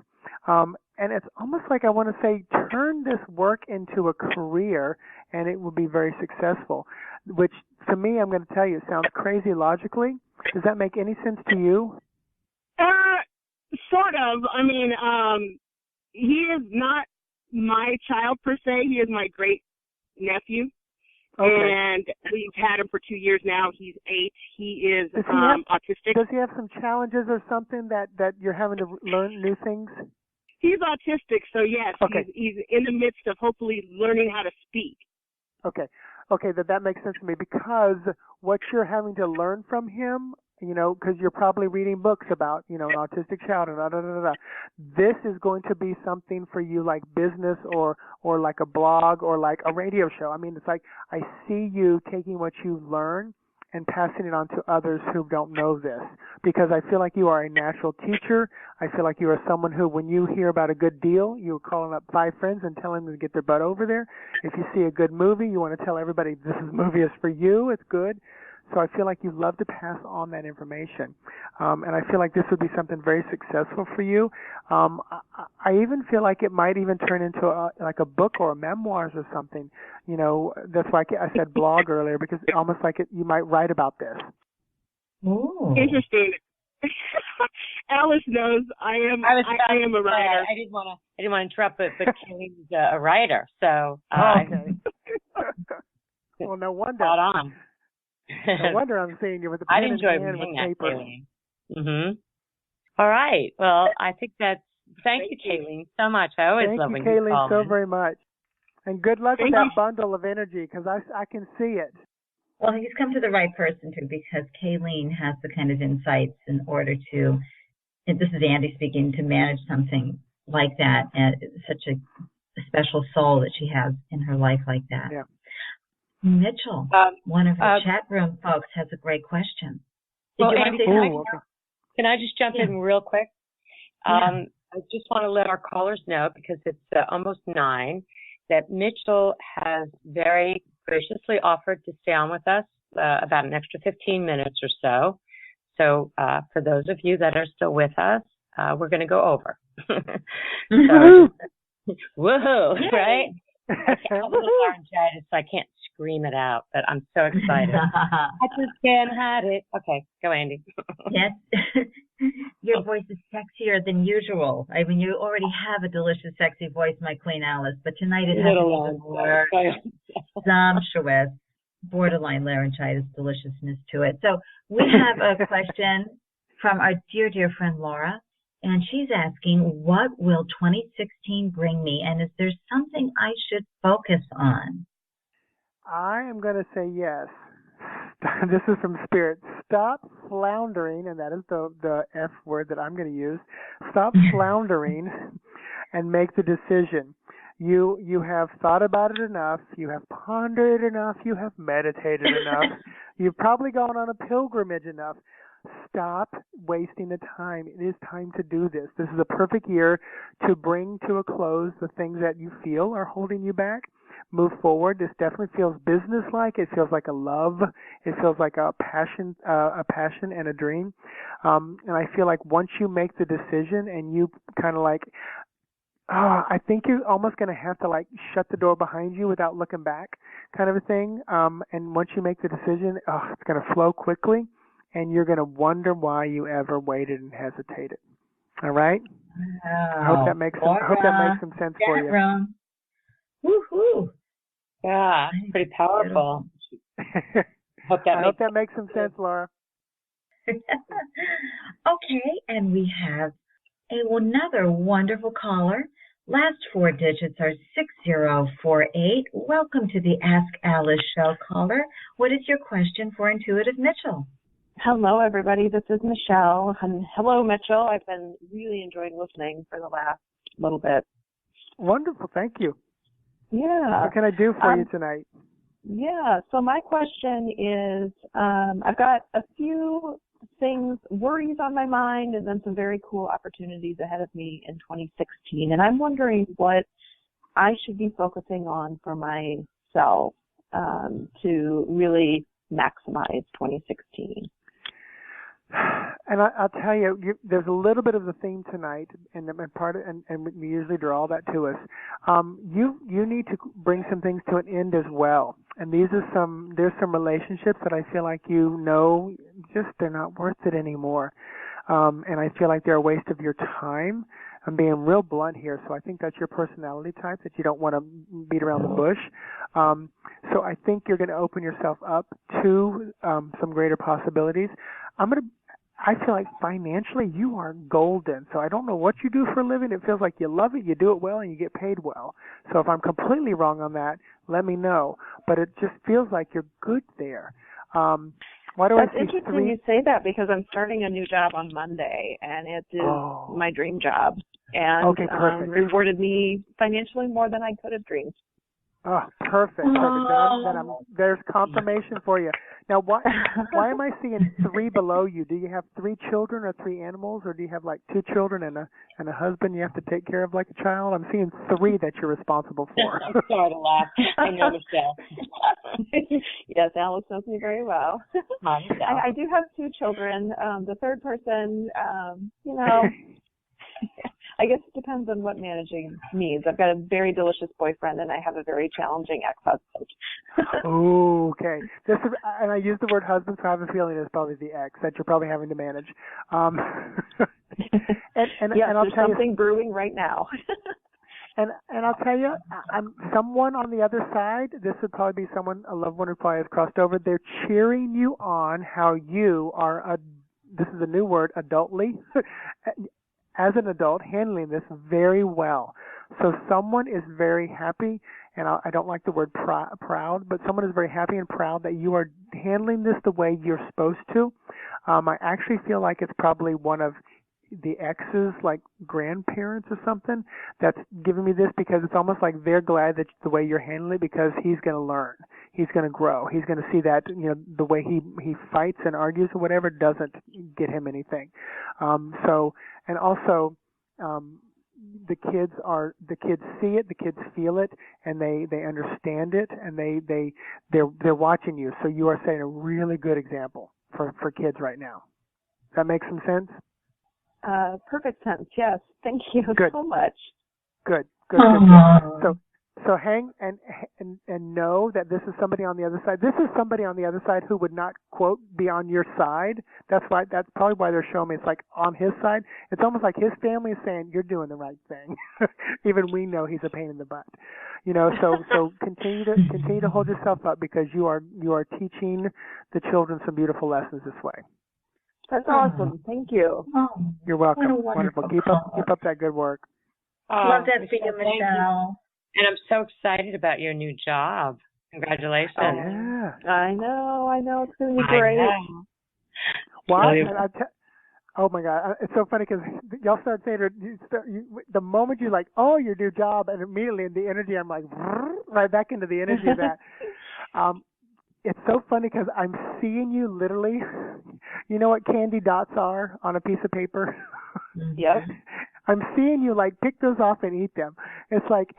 And it's almost like I want to say turn this work into a career and it will be very successful, which to me, I'm going to tell you, sounds crazy logically. Does that make any sense to you? Sort of. I mean, he is not my child per se. He is my great nephew. Okay. And we've had him for 2 years now. He's 8. He is autistic. Does he have some challenges or something that you're having to learn new things? He's autistic, so yes, okay. He's in the midst of hopefully learning how to speak. Okay, that makes sense to me because what you're having to learn from him, because you're probably reading books about, an autistic child and This is going to be something for you like business or like a blog or like a radio show. I mean, it's like I see you taking what you learn and passing it on to others who don't know this because I feel like you are a natural teacher. I feel like you are someone who, when you hear about a good deal, you're calling up 5 friends and telling them to get their butt over there. If you see a good movie, you want to tell everybody this movie is for you. It's good. So I feel like you love to pass on that information. And I feel like this would be something very successful for you. I even feel like it might even turn into a book or a memoirs or something. That's why I said blog earlier because almost like you might write about this. Ooh. Interesting. Alice knows I am a writer. I didn't want to interrupt, but Kayleen's a writer, so. Okay. Well, no wonder. Spot on. No wonder I'm seeing you with a pen in hand with paper. Mm-hmm. All right. Well, I think thank you, Kayleen, so much. I always love when you call. Thank you, Kayleen, so very much. And good luck with that bundle of energy because I can see it. Well, he's come to the right person, too, because Kayleen has the kind of insights in order to, and this is Ande speaking, to manage something like that, and such a special soul that she has in her life like that. Yeah. Mitchell, one of our chat room folks, has a great question. Did you want to say something? Can I just jump in real quick? I just want to let our callers know, because it's almost 9, that Mitchell has very graciously offered to stay on with us about an extra 15 minutes or so. So for those of you that are still with us, we're going to go over. Woohoo, right? I have a little laryngitis, so I can't scream it out, but I'm so excited. I just can't hide it. Okay, go, Ande. Yes. Your voice is sexier than usual. I mean, you already have a delicious, sexy voice, my Queen Alice, but tonight it has an even more sumptuous, borderline laryngitis deliciousness to it. So we have a question from our dear, dear friend Laura, and she's asking, what will 2016 bring me, and is there something I should focus on? I am going to say yes. This is from Spirit. Stop floundering, and that is the F word that I'm going to use. Stop floundering and make the decision. You have thought about it enough. You have pondered it enough. You have meditated enough. You've probably gone on a pilgrimage enough. Stop wasting the time. It is time to do this. This is a perfect year to bring to a close the things that you feel are holding you back. Move forward. This definitely feels business-like. It feels like a love. It feels like a passion and a dream. And I feel like once you make the decision and you kind of like, I think you're almost going to have to like shut the door behind you without looking back, kind of a thing. And once you make the decision, it's going to flow quickly. And you're going to wonder why you ever waited and hesitated. All right? I hope that makes some sense for you. Woohoo! Yeah, it's pretty powerful. I hope that makes some sense, Laura. Okay, and we have another wonderful caller. Last 4 digits are 6048. Welcome to the Ask Alice Show, caller. What is your question for Intuitive Mitchell? Hello, everybody. This is Michelle. And hello, Mitchell. I've been really enjoying listening for the last little bit. Wonderful. Thank you. Yeah. What can I do for you tonight? Yeah. So my question is, I've got a few worries on my mind, and then some very cool opportunities ahead of me in 2016. And I'm wondering what I should be focusing on for myself to really maximize 2016. And I'll tell you, there's a little bit of the theme tonight, and we usually draw that to us. You need to bring some things to an end as well. And there's some relationships that I feel like just they're not worth it anymore. And I feel like they're a waste of your time. I'm being real blunt here, so I think that's your personality type, that you don't want to beat around the bush. So I think you're going to open yourself up to some greater possibilities. I feel like financially you are golden. So I don't know what you do for a living. It feels like you love it, you do it well, and you get paid well. So if I'm completely wrong on that, let me know. But it just feels like you're good there. That's interesting you say that, because I'm starting a new job on Monday, and it is my dream job. And rewarded me financially more than I could have dreamed. Oh, perfect. There's confirmation for you. Now, why am I seeing 3 below you? Do you have 3 children or 3 animals, or do you have like 2 children and a husband you have to take care of like a child? I'm seeing 3 that you're responsible for. I'm sorry to laugh. I know, Michelle. Yes, Alice knows me very well. I do have 2 children. The third person, I guess it depends on what managing means. I've got a very delicious boyfriend, and I have a very challenging ex-husband. Okay. And I use the word husband, so I have a feeling it's probably the ex that you're probably having to manage. And there's something brewing right now. And I'll tell you, I'm someone on the other side. This would probably be a loved one who probably has crossed over. They're cheering you on how you are this is a new word, adultly. As an adult, handling this very well. So someone is very happy, and I don't like the word proud, but someone is very happy and proud that you are handling this the way you're supposed to. I actually feel like it's probably one of the ex's, like grandparents or something, that's giving me this, because it's almost like they're glad that the way you're handling it, because he's going to learn, he's going to grow, he's going to see that, you know, the way he fights and argues or whatever doesn't get him anything. And also, the kids see it, the kids feel it, and they understand it, and they're watching you. So you are setting a really good example for kids right now. Does that make some sense? Perfect sense. Yes. Thank you so much. Good. So hang and know that this is somebody on the other side. This is somebody on the other side who would not, quote, be on your side. That's probably why they're showing me it's like on his side. It's almost like his family is saying you're doing the right thing. Even we know he's a pain in the butt. You know, so continue to hold yourself up, because you are teaching the children some beautiful lessons this way. That's awesome. Thank you. You're welcome. Wonderful. Keep up that good work. Love that for you, Michelle. And I'm so excited about your new job. Congratulations. Oh, yeah. I know. It's going to be great. Wow. Oh, my God. It's so funny because y'all start saying the moment you're like, oh, your new job, and immediately in the energy, I'm like, right back into the energy of that. It's so funny because I'm seeing you literally, you know what candy dots are on a piece of paper? Yes. I'm seeing you like pick those off and eat them. It's like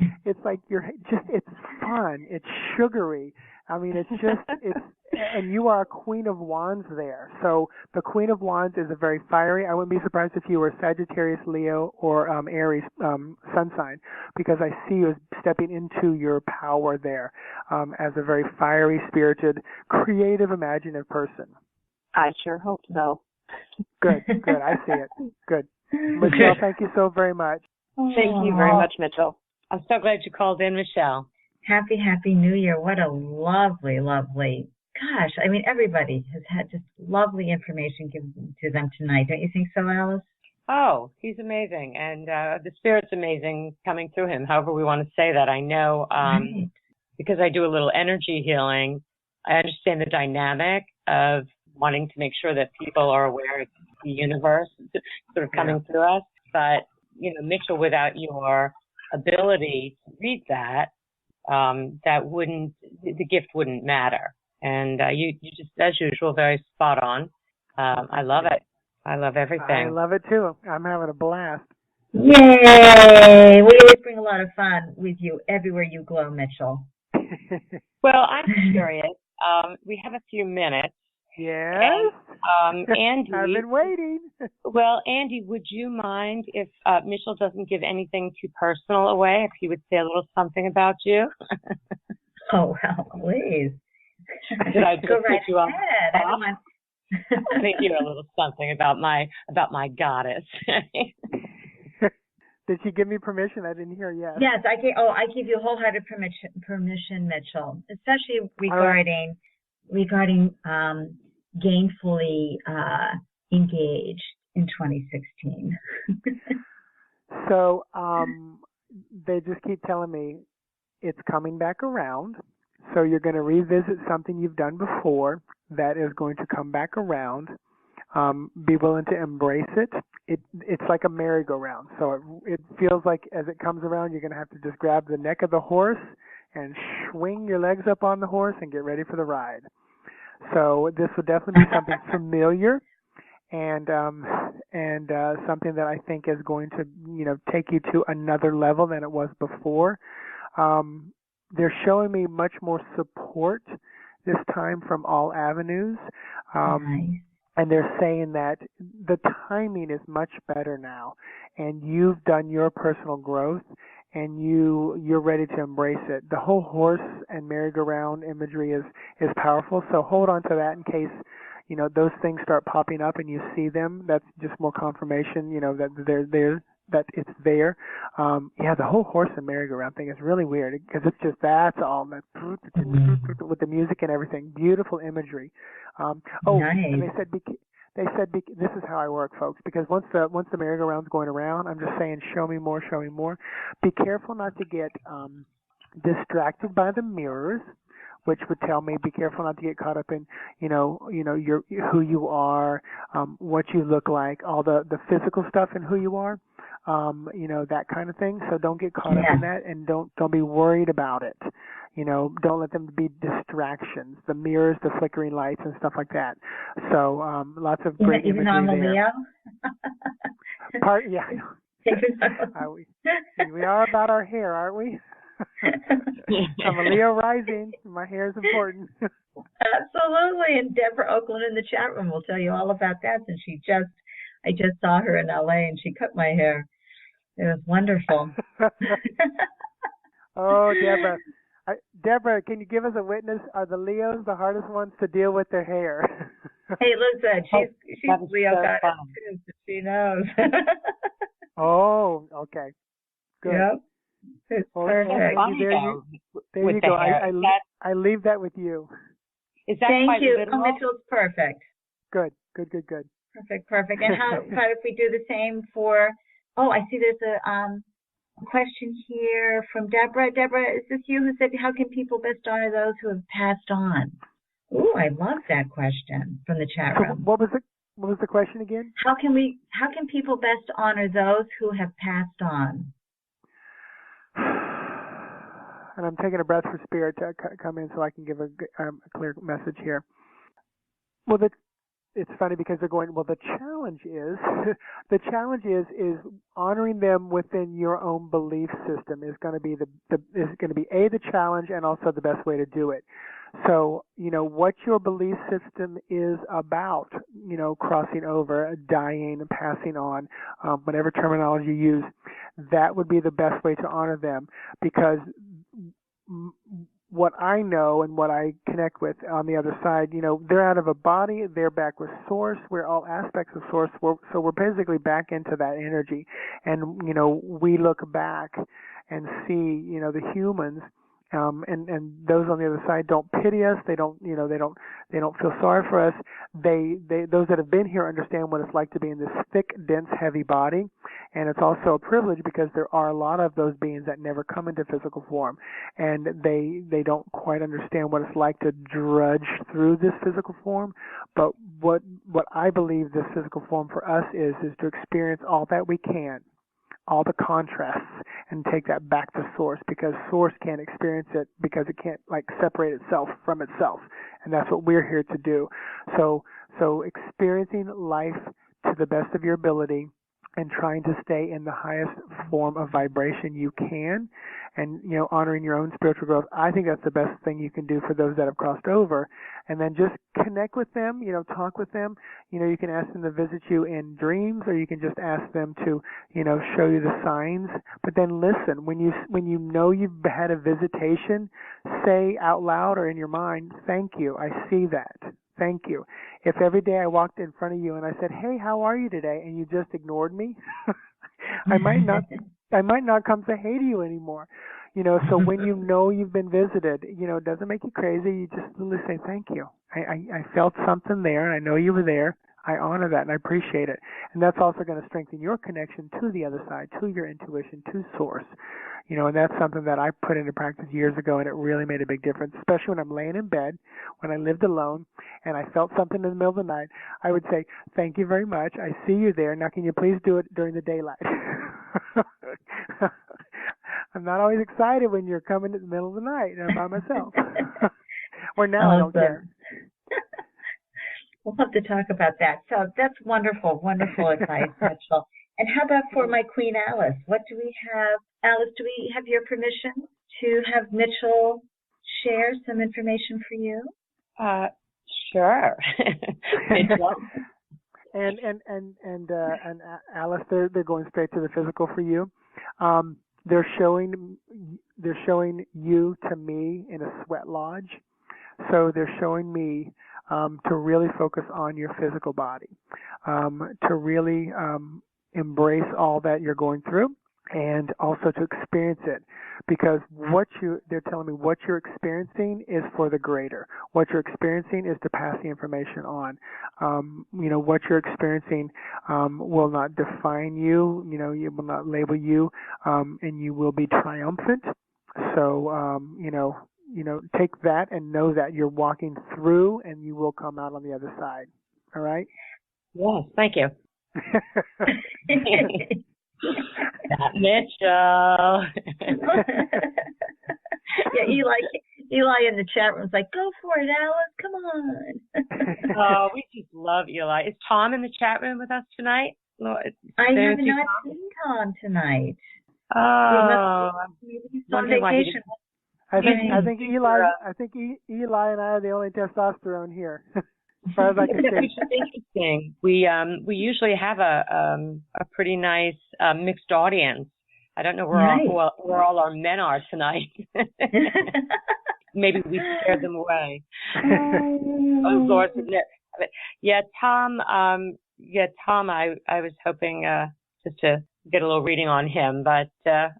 you're just, it's fun. It's sugary. I mean, and you are a Queen of Wands there. So the Queen of Wands is a very fiery. I wouldn't be surprised if you were Sagittarius, Leo, or Aries sun sign, because I see you as stepping into your power there as a very fiery, spirited, creative, imaginative person. I sure hope so. Good. I see it. Good. Michelle, thank you so very much. Thank you very much, Mitchell. I'm so glad you called in, Michelle. Happy New Year. What a lovely, gosh, I mean, everybody has had just lovely information given to them tonight. Don't you think so, Alice? Oh, he's amazing. And the spirit's amazing coming through him, however we want to say that. I know Right. because I do a little energy healing, I understand the dynamic of wanting to make sure that people are aware of the universe sort of coming through us. But, you know, Mitchell, without your ability to read that, the gift wouldn't matter. And you just, as usual, very spot on. I love it. I love everything. I love it too. I'm having a blast. Yay! We always bring a lot of fun with you everywhere you go, Mitchell. Well, I'm curious. We have a few minutes. Yes. And, Andy, I've been waiting. Well, Andy, would you mind if Mitchell doesn't give anything too personal away, if he would say a little something about you? Oh, well, please. Did I go right you ahead. I don't mind. I think you're a little something about my goddess. Did she give me permission? I didn't hear yes. Yes, I give you wholehearted permission, Mitchell, especially regarding gainfully engaged in 2016. So they just keep telling me it's coming back around. So you're going to revisit something you've done before that is going to come back around. Be willing to embrace it. It's like a merry-go-round. So it feels like as it comes around, you're going to have to just grab the neck of the horse and swing your legs up on the horse and get ready for the ride. So this would definitely be something familiar and something that I think is going to, you know, take you to another level than it was before. They're showing me much more support this time from all avenues. Nice. And they're saying that the timing is much better now, and you've done your personal growth, and you're ready to embrace it. The whole horse and merry-go-round imagery is powerful, so hold on to that in case, you know, those things start popping up and you see them. That's just more confirmation, you know, that they're there, that it's there. The whole horse and merry-go-round thing is really weird because it's just that's all that with the music and everything. Beautiful imagery. Nice. And they said They said this is how I work, folks. Because once the merry-go-round's going around, I'm just saying, show me more, show me more. Be careful not to get distracted by the mirrors, which would tell me be careful not to get caught up in your who you are, what you look like, all the physical stuff and who you are, that kind of thing. So don't get caught up in that, and don't be worried about it. Don't let them be distractions, the mirrors, the flickering lights, and stuff like that. So lots of great even imagery on the there. Leo? We are about our hair, aren't we? I'm a Leo rising. My hair is important. Absolutely. And Deborah Oakland in the chat room will tell you all about that. Since I just saw her in LA and she cut my hair. It was wonderful. Oh, Deborah. Deborah, can you give us a witness? Are the Leos the hardest ones to deal with their hair? Hey, listen, she's Leo got it too, so she knows. Oh, okay. Good. Yep. It's perfect. There you go. I leave that with you. Is that Thank you. literal? Mitchel's perfect. Good. Perfect. And how about if we do the same for? Oh, I see. There's a question here from Deborah. Deborah, is this you who said, how can people best honor those who have passed on? Ooh, I love that question from the chat room. What was the question again? How can people best honor those who have passed on? And I'm taking a breath for Spirit to come in so I can give a clear message here. Well, it's funny because they're going, well, the challenge is honoring them within your own belief system is going to be the challenge, and also the best way to do it. So, what your belief system is about, crossing over, dying, passing on, whatever terminology you use, that would be the best way to honor them, because what I know and what I connect with on the other side, they're out of a body, they're back with Source, we're all aspects of Source, so we're basically back into that energy. And, we look back and see, the humans, and those on the other side don't pity us. They don't feel sorry for us. Those that have been here understand what it's like to be in this thick, dense, heavy body. And it's also a privilege because there are a lot of those beings that never come into physical form, and they don't quite understand what it's like to drudge through this physical form. But what I believe this physical form for us is to experience all that we can, all the contrasts, and take that back to Source, because Source can't experience it because it can't separate itself from itself, and that's what we're here to do. So experiencing life to the best of your ability and trying to stay in the highest form of vibration you can, and honoring your own spiritual growth. I think that's the best thing you can do for those that have crossed over. And then just connect with them, talk with them. You can ask them to visit you in dreams, or you can just ask them to show you the signs. But then listen. When you know you've had a visitation, say out loud or in your mind, "Thank you, I see that. Thank you." If every day I walked in front of you and I said, "Hey, how are you today?" and you just ignored me, I might not come say hey to you anymore. So when you've been visited, it doesn't make you crazy. You just literally say, "Thank you. I felt something there, and I know you were there. I honor that, and I appreciate it." And that's also going to strengthen your connection to the other side, to your intuition, to Source. And that's something that I put into practice years ago, and it really made a big difference, especially when I'm laying in bed, when I lived alone, and I felt something in the middle of the night. I would say, "Thank you very much. I see you there. Now, can you please do it during the daylight?" I'm not always excited when you're coming in the middle of the night and I'm by myself. Or now I don't care. We'll have to talk about that. So that's wonderful advice, Mitchel. And how about for my Queen Alice? What do we have? Alice, do we have your permission to have Mitchel share some information for you? Sure. and Alice, they're going straight to the physical for you. They're showing you to me in a sweat lodge. So they're showing me to really focus on your physical body, to really embrace all that you're going through, and also to experience it, because they're telling me what you're experiencing is for the greater. What you're experiencing is to pass the information on. What you're experiencing will not define you. It will not label you, and you will be triumphant. So, take that and know that you're walking through, and you will come out on the other side. All right? Yes, thank you. Mitchell. Yeah, Eli in the chat room is like, go for it, Alice, come on. Oh, we just love Eli. Is Tom in the chat room with us tonight? I have not seen Tom tonight. Oh, maybe he's on vacation. I think Eli and I are the only testosterone here. As far as I can see. It's interesting. We usually have a pretty nice mixed audience. I don't know where all our men are tonight. Maybe we scared them away. Oh Lord, yeah, Tom. Tom. I was hoping just to get a little reading on him, but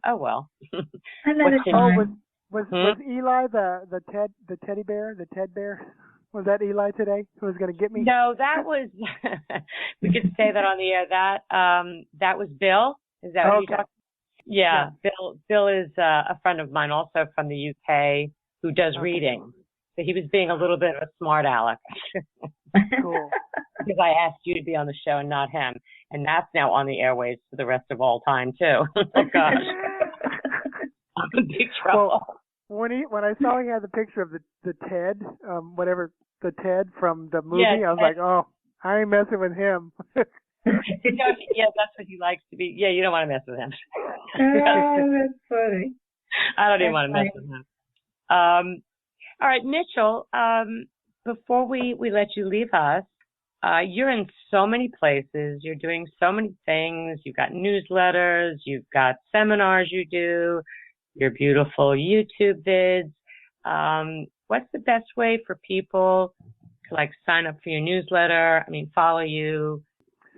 oh well. Was Eli the teddy bear, the Ted bear? Was that Eli today who was going to get me? No, that was, we could say that on the air. That was Bill. Is that what you talking about? Yeah. Bill is a friend of mine also from the UK who does reading. So he was being a little bit of a smart aleck. Cool. Because I asked you to be on the show and not him. And that's now on the airwaves for the rest of all time, too. Oh, gosh. I'm in big trouble. Well, when I saw he had the picture of the Ted, the Ted from the movie, I was like, oh, I ain't messing with him. Yeah, that's what he likes to be. Yeah, you don't want to mess with him. Oh, that's funny. I don't even want to mess with him. All right, Mitchel, before we let you leave us, you're in so many places. You're doing so many things. You've got newsletters. You've got seminars you do. Your beautiful YouTube vids. What's the best way for people to sign up for your newsletter? I mean, follow you,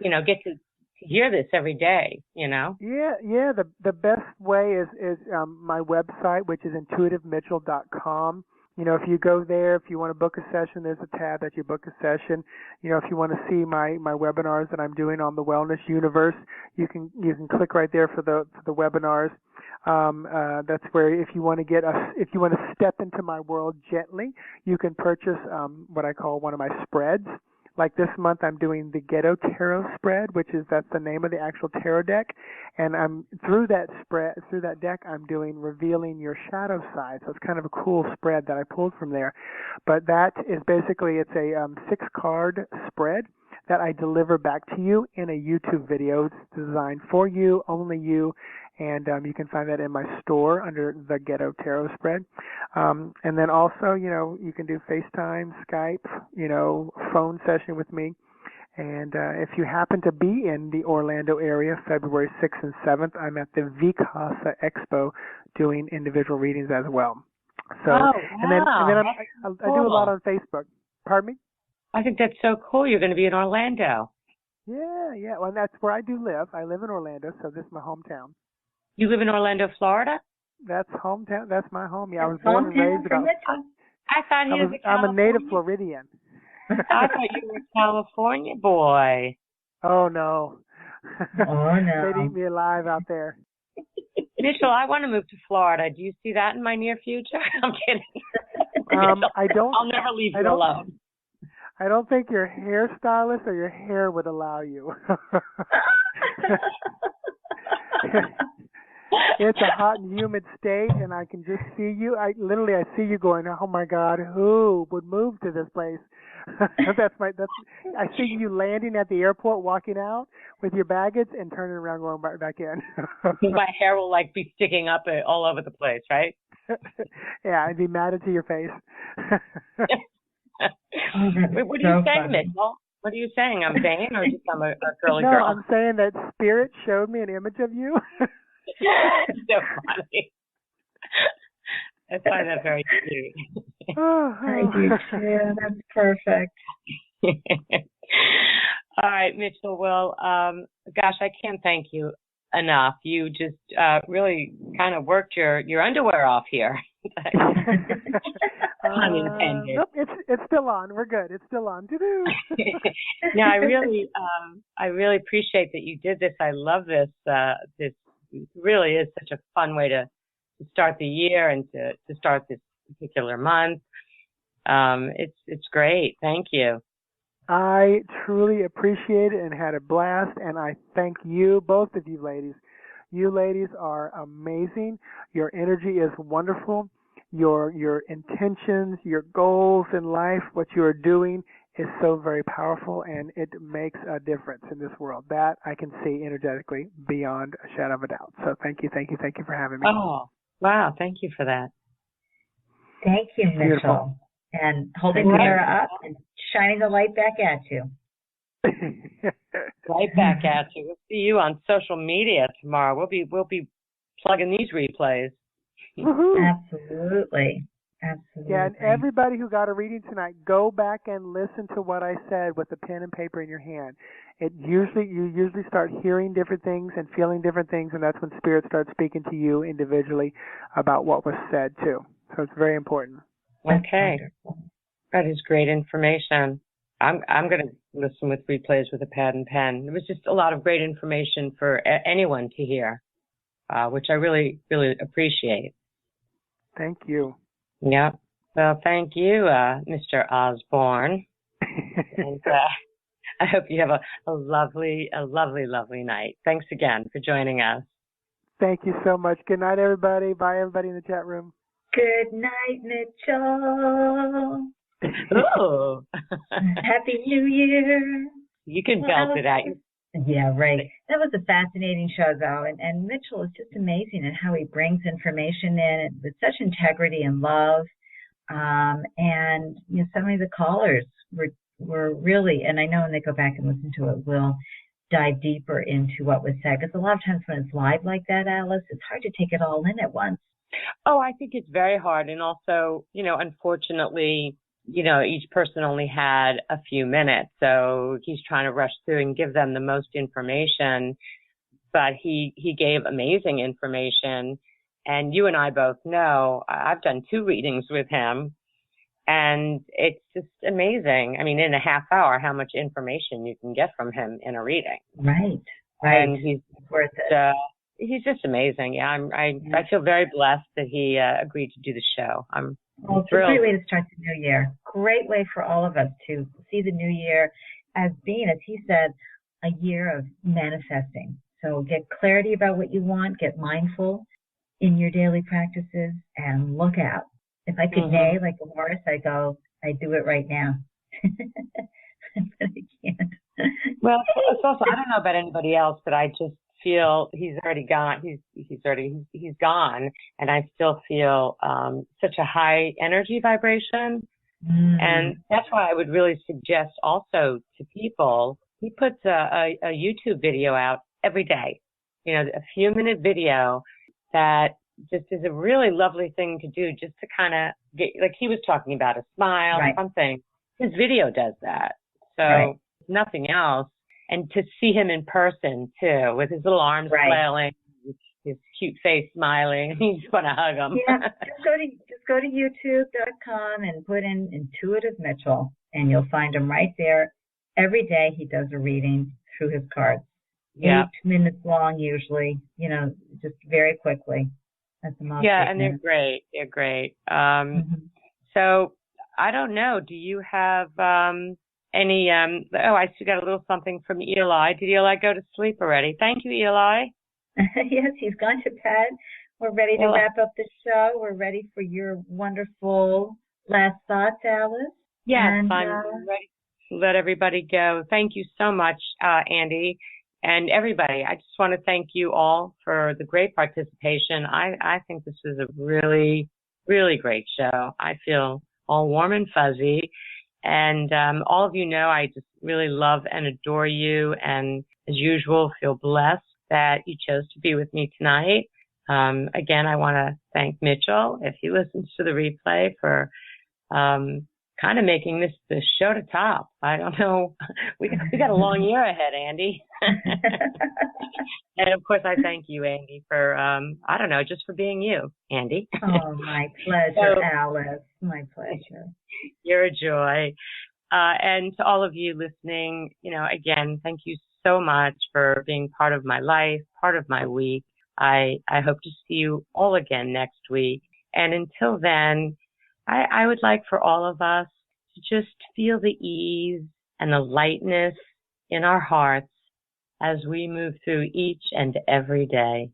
get to hear this every day, Yeah. The best way is my website, which is intuitivemitchell.com. If you go there, if you want to book a session, there's a tab that you book a session. If you want to see my webinars that I'm doing on the Wellness Universe, you can click right there for the webinars. That's where if you want to step into my world gently, you can purchase what I call one of my spreads. Like this month, I'm doing the Ghetto Tarot spread, that's the name of the actual tarot deck, and I'm through that deck, I'm doing Revealing Your Shadow Side. So it's kind of a cool spread that I pulled from there. But that is basically it's a 6-card spread that I deliver back to you in a YouTube video. It's designed for you, only you. And you can find that in my store under the Ghetto Tarot spread. And then also, you can do FaceTime, Skype, phone session with me. And if you happen to be in the Orlando area, February 6th and 7th, I'm at the Vicasa Expo doing individual readings as well. So, and then I do a lot on Facebook. Pardon me? I think that's so cool. You're going to be in Orlando. Yeah. Well, that's where I do live. I live in Orlando, so this is my hometown. You live in Orlando, Florida? That's hometown. That's my home. Yeah, I was born and raised. I thought he was a California. I'm a native Floridian. I thought you were a California boy. Oh no. Oh no. They'd eat me alive out there. Mitchel, I want to move to Florida. Do you see that in my near future? I'm kidding. I don't. I'll never leave you alone. I don't think your hairstylist or your hair would allow you. It's a hot and humid state, and I can just see you. I see you going, oh my God, who would move to this place? I see you landing at the airport, walking out with your baggage, and turning around, going right back in. My hair will be sticking up all over the place, right? Yeah, I'd be mad to your face. What are you saying, Mitchel? What are you saying? I'm vain, or just I'm a girly girl? No, I'm saying that Spirit showed me an image of you. So funny. I find that very cute. I do too. That's perfect. All right, Mitchel. Well, gosh, I can't thank you enough. You just really kind of worked your underwear off here. Pun intended. Nope, it's still on. We're good. It's still on. No, I really appreciate that you did this. I love this. This really is such a fun way to start the year and to start this particular month. It's great. Thank you. I truly appreciate it and had a blast, and I thank you, both of you ladies. You ladies are amazing. Your energy is wonderful. Your intentions, your goals in life, what you are doing is so very powerful, and it makes a difference in this world. That I can see energetically beyond a shadow of a doubt. So thank you for having me. Oh, wow. Thank you for that. Thank you, Mitchell. Beautiful. And holding the mirror up and shining the light back at you. Right back at you. We'll see you on social media tomorrow. We'll be plugging these replays. Absolutely. Absolutely. Yeah, and everybody who got a reading tonight, go back and listen to what I said with the pen and paper in your hand. You usually start hearing different things and feeling different things, and that's when Spirit starts speaking to you individually about what was said too. So it's very important. Okay. That is great information. I'm going to listen with replays with a pad and pen. It was just a lot of great information for anyone to hear, which I really, really appreciate. Thank you. Yeah. Well, thank you, Mr. Osborn. And I hope you have a lovely, lovely night. Thanks again for joining us. Thank you so much. Good night, everybody. Bye, everybody in the chat room. Good night, Mitchell. Oh. Happy New Year. You can belt it out. Yeah, right. That was a fascinating show, though, and Mitchell is just amazing at how he brings information in with such integrity and love. And you know, so many of the callers were really, and I know when they go back and listen to it, will dive deeper into what was said. Because a lot of times when it's live like that, Alice, it's hard to take it all in at once. Oh, I think it's very hard. And also, you know, unfortunately, you know, each person only had a few minutes. So he's trying to rush through and give them the most information. But he gave amazing information. And you and I both know, I've done 2 readings with him. And it's just amazing. I mean, in a half hour, how much information you can get from him in a reading. Right. And he's worth it. He's just amazing. Yeah, I feel very blessed that he agreed to do the show. I'm it's thrilled. A great way to start the new year. Great way for all of us to see the new year as being, as he said, a year of manifesting. So get clarity about what you want, get mindful in your daily practices, and look out. If I could neigh like a horse, I do it right now. But I can't. Well, it's also, I don't know about anybody else, but I just feel he's already gone. He's gone, and I still feel such a high energy vibration, and that's why I would really suggest also to people. He puts a YouTube video out every day, you know, a few-minute video that just is a really lovely thing to do, just to kind of get, like he was talking about, a smile, something. His video does that, so nothing else. And to see him in person too, with his little arms flailing, his cute face smiling, you just want to hug him. Yeah, just go to YouTube.com and put in Intuitive Mitchell, and you'll find him right there. Every day he does a reading through his cards. 8 minutes long usually, you know, just very quickly. That's the most. Yeah, and they're great. They're great. So I don't know. Do you have any, I still got a little something from Eli. Did Eli go to sleep already? Thank you, Eli. Yes, he's gone to bed. We're ready to wrap up the show. We're ready for your wonderful last thoughts, Alice. Yes, I'm ready to let everybody go. Thank you so much, Andy, and everybody. I just want to thank you all for the great participation. I think this was a really, really great show. I feel all warm and fuzzy. And all of you know I just really love and adore you, and as usual, feel blessed that you chose to be with me tonight. Again, I want to thank Mitchell, if he listens to the replay, for kind of making this the show to top. I don't know. We got a long year ahead, Andy. And of course, I thank you, Andy, for I don't know, just for being you, Andy. Oh, my pleasure, Alice. My pleasure. You're a joy. And to all of you listening, again, thank you so much for being part of my life, part of my week. I hope to see you all again next week. And until then, I would like for all of us to just feel the ease and the lightness in our hearts as we move through each and every day.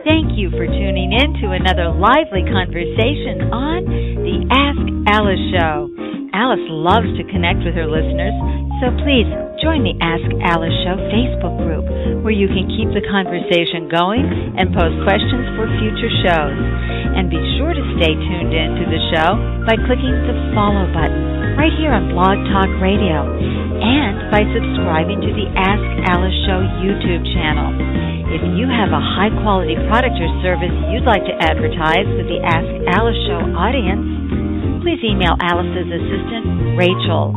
Thank you for tuning in to another lively conversation on the Ask Alice Show. Alice loves to connect with her listeners, so please join the Ask Alice Show Facebook group, where you can keep the conversation going and post questions for future shows. And be sure to stay tuned in to the show by clicking the follow button right here on Blog Talk Radio, and by subscribing to the Ask Alice Show YouTube channel. If you have a high-quality product or service you'd like to advertise with the Ask Alice Show audience, please email Alice's assistant, Rachel,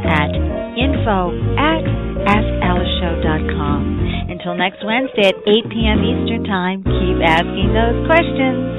at info@askaliceshow.com. Until next Wednesday at 8 p.m. Eastern Time, keep asking those questions.